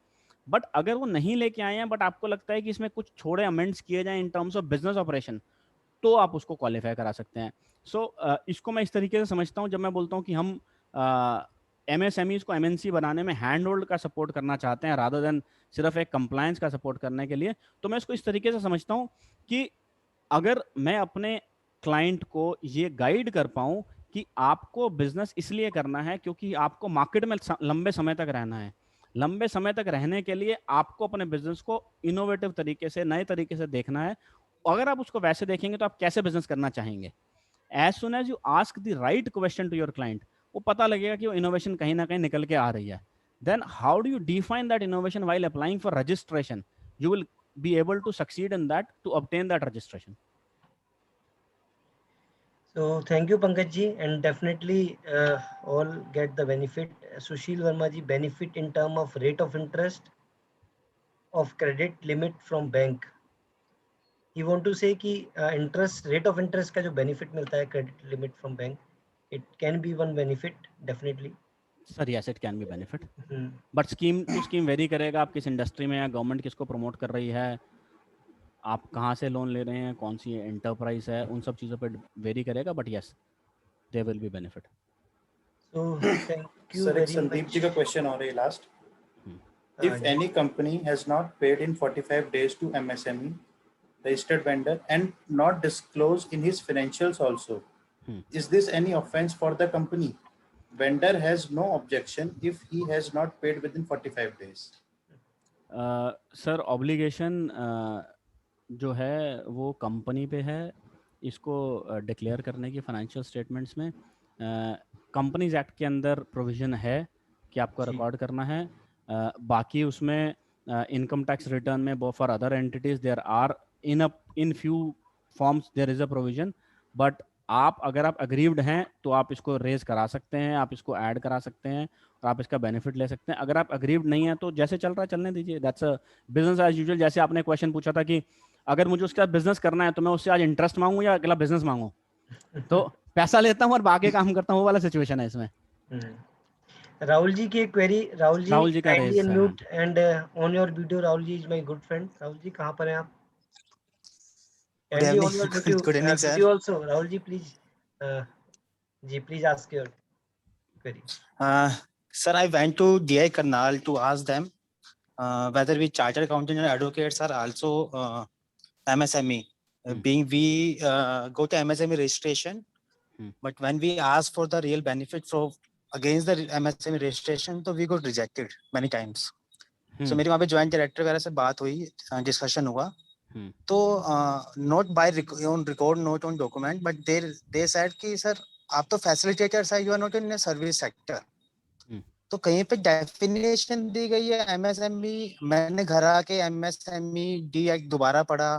C: But अगर वो नहीं लेके आए हैं बट आपको लगता है कि इसमें कुछ छोड़े अमेंड्स किए जाएं इन टर्म्स ऑफ बिजनेस ऑपरेशन, तो आप उसको क्वालिफाई करा सकते हैं। सो इसको मैं इस तरीके से समझता हूँ, जब मैं बोलता हूँ कि हम MSMEs को MNC बनाने में हैंड होल्ड का सपोर्ट करना चाहते हैं रादर देन सिर्फ एक कंप्लायंस का सपोर्ट करने के लिए, तो मैं इसको इस तरीके से समझता हूँ कि अगर मैं अपने क्लाइंट को ये गाइड कर पाऊँ कि आपको बिजनेस इसलिए करना है क्योंकि आपको मार्केट में लंबे समय तक रहना है, लंबे समय तक रहने के लिए आपको अपने बिजनेस को इनोवेटिव तरीके से, नए तरीके से देखना है। अगर आप उसको वैसे देखेंगे तो आप कैसे बिजनेस करना चाहेंगे। As soon as you ask the right question to your client, वो पता लगेगा कि वो इनोवेशन कहीं ना कहीं निकल के आ रही है। Then how do you define that innovation while applying for registration, you will be able to succeed in that to obtain that registration.
B: So thank you Pankaj ji, and definitely all get the benefit. Sushil Verma ji, benefit in term of rate of interest of credit limit from bank. You want to say कि interest rate of interest का जो benefit मिलता है credit limit from bank, it can be one benefit definitely.
C: Sir, yes, it can be benefit. But scheme to scheme vary करेगा, आप किस इंडस्ट्री में या गवर्नमेंट किसको प्रमोट कर रही है, आप कहाँ से लोन ले रहे हैं, कौन सी एंटरप्राइज है, उन सब चीज़ों पे वेरी करेगा, but yes there will be benefit.
B: So thank you very much.
A: Sandeep ji का क्वेश्चन और है last. If any company has not paid in 45 days to MSME registered vendor and not disclosed in his financials also, is this any offense for the company? Vendor has no objection if he has not paid within 45 days.
C: Sir obligation जो है वो कंपनी पे है इसको डिक्लेयर करने की फाइनेंशियल स्टेटमेंट्स में। कंपनीज एक्ट के अंदर प्रोविजन है कि आपको रिकॉर्ड करना है। बाकी उसमें इनकम टैक्स रिटर्न में for other entities there are in few forms there is a provision, but अगर आप अग्रीव्ड हैं तो आप इसको रेज करा सकते हैं, आप इसको ऐड करा सकते हैं और आप इसका बेनिफिट ले सकते हैं। अगर आप अग्रीव्ड नहीं है तो जैसे चल रहा है चलने दीजिए, that's a business as usual. जैसे आपने क्वेश्चन पूछा था कि अगर मुझे उसके साथ बिजनेस करना है तो मैं उससे आज इंटरेस्ट मांगू या अगला बिजनेस मांगू, तो पैसा लेता हूँ और बाकी काम करता हूँ, वो वाला सिचुएशन है इसमें।
B: राहुल जी की क्वेरी, राहुल जी
C: का raise
B: unmute and on your video. Rahul ji is my good friend. Rahul ji कहाँ पर हैं आप?
I: Good evening, sir.
B: Video also. Rahul ji, please. Please ask your query.
I: Sir, I went to DI Karnal to ask them whether we chartered accountants and advocates are also MSME. Being we go to MSME registration, but when we ask for the real benefit for against the MSME registration, so we got rejected many times. So मेरी वहाँ पे ज्वाइंट डायरेक्टर वगैरह से बात हुई, डिस्कशन हुआ, तो not by on record, not on document, but they said कि सर आप तो फैसिलिटेटर्स है, you are not in service sector. तो कहीं पे डेफिनेशन दी गई है MSME, मैंने घर आके MSME डी एक्ट दोबारा पढ़ा,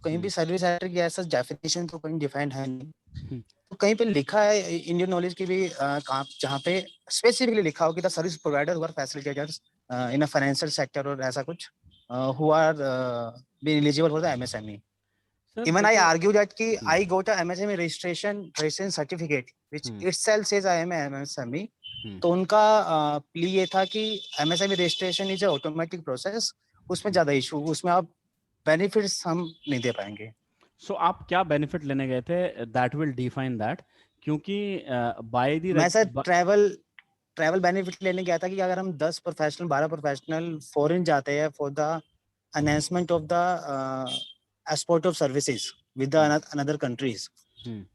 I: कहीं भी सर्विस सेक्टर की ऐसा डेफिनेशन तो कहीं डिफाइंड है नहीं। तो कहीं पे लिखा है इंडियन नॉलेज की भी कहाँ जहाँ पे स्पेसिफिकली लिखा हो कि the service provider who are facilitators in a financial sector और ऐसा कुछ who are be eligible for the MSME. Even I argue that ki I got a MSME registration certificate which itself says I am a MSME. तो उनका प्ली ये था कि MSME registration is a automatic process, उसमें ज्यादा इशू, उसमें आप बेनिफिट्स हम नहीं दे पाएंगे.
C: So आप क्या बेनिफिट लेने गए थे? That will define that. क्योंकि by the
I: मैं सर ट्रैवल बेनिफिट लेने गया था कि अगर हम 10 प्रोफेशनल 12 प्रोफेशनल फॉरेन जाते हैं for the announcement of the export of services with the another countries.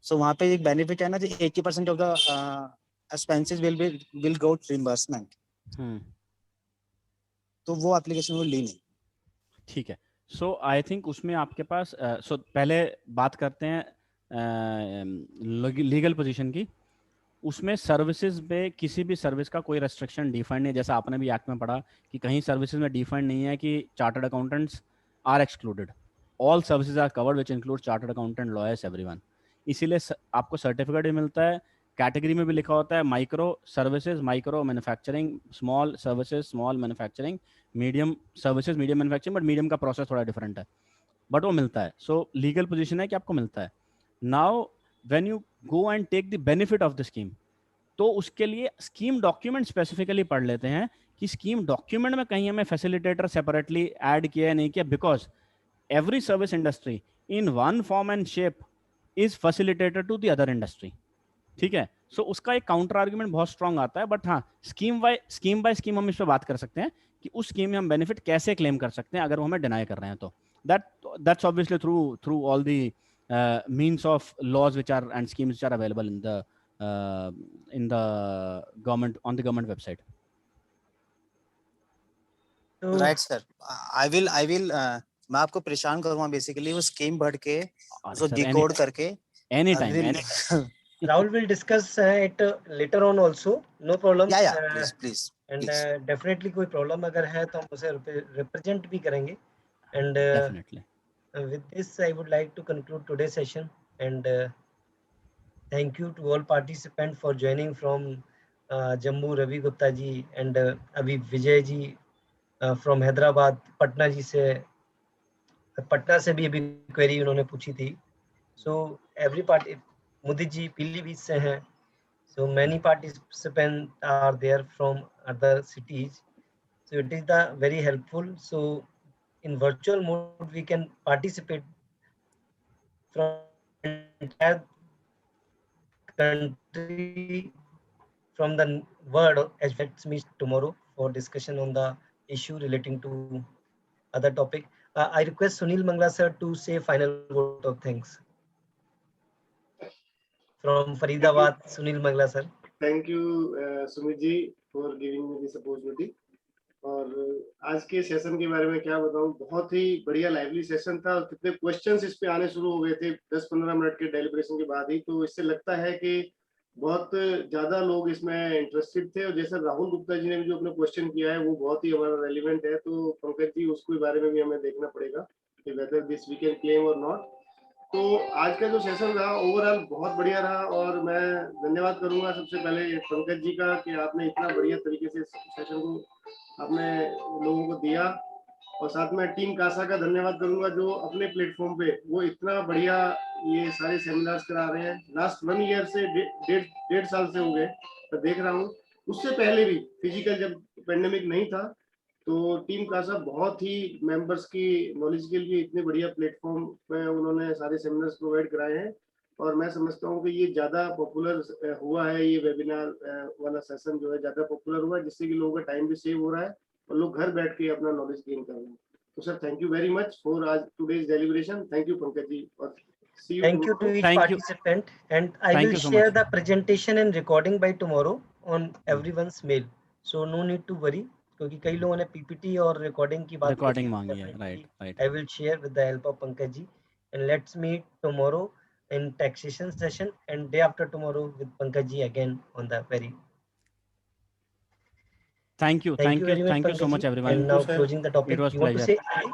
I: So वहाँ पे एक benefit है ना, 80% of the expenses will go to reimbursement. तो वो application वो ली नहीं.
C: ठीक है. So I think उसमें आपके पास so पहले बात करते हैं लीगल पोजीशन की. उसमें सर्विसेज पे किसी भी सर्विस का कोई रेस्ट्रिक्शन डिफाइंड नहीं, जैसा आपने भी एक्ट में पढ़ा कि कहीं सर्विसेज में डिफाइंड नहीं है कि chartered accountants are excluded. All services are covered which includes chartered accountant, lawyers, everyone. इसीलिए आपको सर्टिफिकेट भी मिलता है. कैटेगरी में भी लिखा होता है micro services, micro manufacturing, small services, small manufacturing, medium services, medium manufacturing, but medium का प्रोसेस थोड़ा डिफरेंट है, बट वो मिलता है. सो लीगल पोजीशन है कि आपको मिलता है. Now when you go and take the benefit of the scheme, तो उसके लिए स्कीम डॉक्यूमेंट स्पेसिफिकली पढ़ लेते हैं कि स्कीम डॉक्यूमेंट में कहीं हमें फैसिलिटेटर सेपरेटली ऐड किया है नहीं किया, because every service industry in one form and shape is facilitator to the other industry. ठीक है. सो उसका एक काउंटर आर्ग्यूमेंट बहुत स्ट्रांग आता है, बट हाँ स्कीम बाय स्कीम हम इस पर बात कर सकते हैं कि उस स्कीम में हम बेनिफिट कैसे क्लेम कर सकते हैं अगर वो हमें डिनाई कर रहे हैं. तो that's obviously through all the means of laws which are and schemes which are available in the government on the government website.
I: Right sir, I will मैं आपको परेशान करूँगा बेसिकली वो स्कीम भर के उसको डिकोड करके.
C: Any time
B: Rahul will discuss it later on also, no problem.
I: Yeah, please.
B: And definitely कोई problem अगर है तो हम उसे represent भी करेंगे. And
C: definitely
B: with this I would like to conclude today's session, and thank you to all participants for joining from Jammu, Ravi Gupta ji, and अभी विजय जी from Hyderabad, पटना जी से, पटना से भी अभी क्वेरी उन्होंने पूछी थी. So every party, Mudit ji Pilibhit से हैं. So many participant are there from other cities, so it is the very helpful. So in virtual mode we can participate from entire country from the world. As let's meet tomorrow for discussion on the issue relating to other topic. I request Sunil Mangla sir to say final word of thanks. From Faridabad, Sunil Mangla sir.
G: Thank you Sumit ji for giving me this opportunity. और आज के सेशन के बारे में क्या बताऊं, बहुत ही बढ़िया लाइवली सेशन था. और कितने क्वेश्चंस इस पे आने शुरू हो गए थे 10-15 मिनट के डेलिब्रेशन के बाद ही. तो इससे लगता है कि बहुत ज्यादा लोग इसमें इंटरेस्टेड थे. और जैसे राहुल गुप्ता जी ने भी जो अपने क्वेश्चन किया है वो बहुत ही हमारा रेलिवेंट है. तो पंकज जी उसके बारे में भी हमें देखना पड़ेगा कि whether this we can claim or not. तो आज का जो सेशन रहा ओवरऑल बहुत बढ़िया रहा. और मैं धन्यवाद करूंगा सबसे पहले पंकज जी का कि आपने इतना बढ़िया तरीके से सेशन को आपने लोगों को दिया. और साथ में टीम कासा का धन्यवाद करूंगा जो अपने प्लेटफॉर्म पे वो इतना बढ़िया ये सारे सेमिनार्स करा रहे हैं. लास्ट 1 ईयर से 1.5 साल से हो गए तो देख रहा हूँ. उससे पहले भी फिजिकल जब पेंडेमिक नहीं था तो टीम कासा बहुत ही मेंबर्स की नॉलेज के लिए इतने बढ़िया प्लेटफॉर्म पे उन्होंने सारे सेमिनार्स प्रोवाइड कराए हैं. और मैं समझता हूँ कि ये ज्यादा पॉपुलर हुआ है, ये वेबिनार वाला सेशन जो है ज्यादा पॉपुलर हुआ है, जिससे कि लोगों का टाइम भी सेव हो रहा है और लोग घर बैठ के अपना नॉलेज गेन कर रहे हैं. तो sir thank you very much for आज today's deliberation. Thank you Pankaj ji और see you
B: thank you to each participant. And I will share the presentation and recording by tomorrow on everyone's mail, so no need to worry क्योंकि कई लोगों ने पीपीटी और रिकॉर्डिंग की बात
C: मांगी है. Right.
B: I will share with the help of Pankaj ji, and let's meet tomorrow in taxation session and day after tomorrow with Pankaj ji again on the very.
C: Thank you so much everyone.
B: And now closing the topic.
C: It was
B: you want
C: pleasure.
B: to say?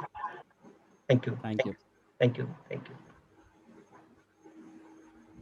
B: Thank you.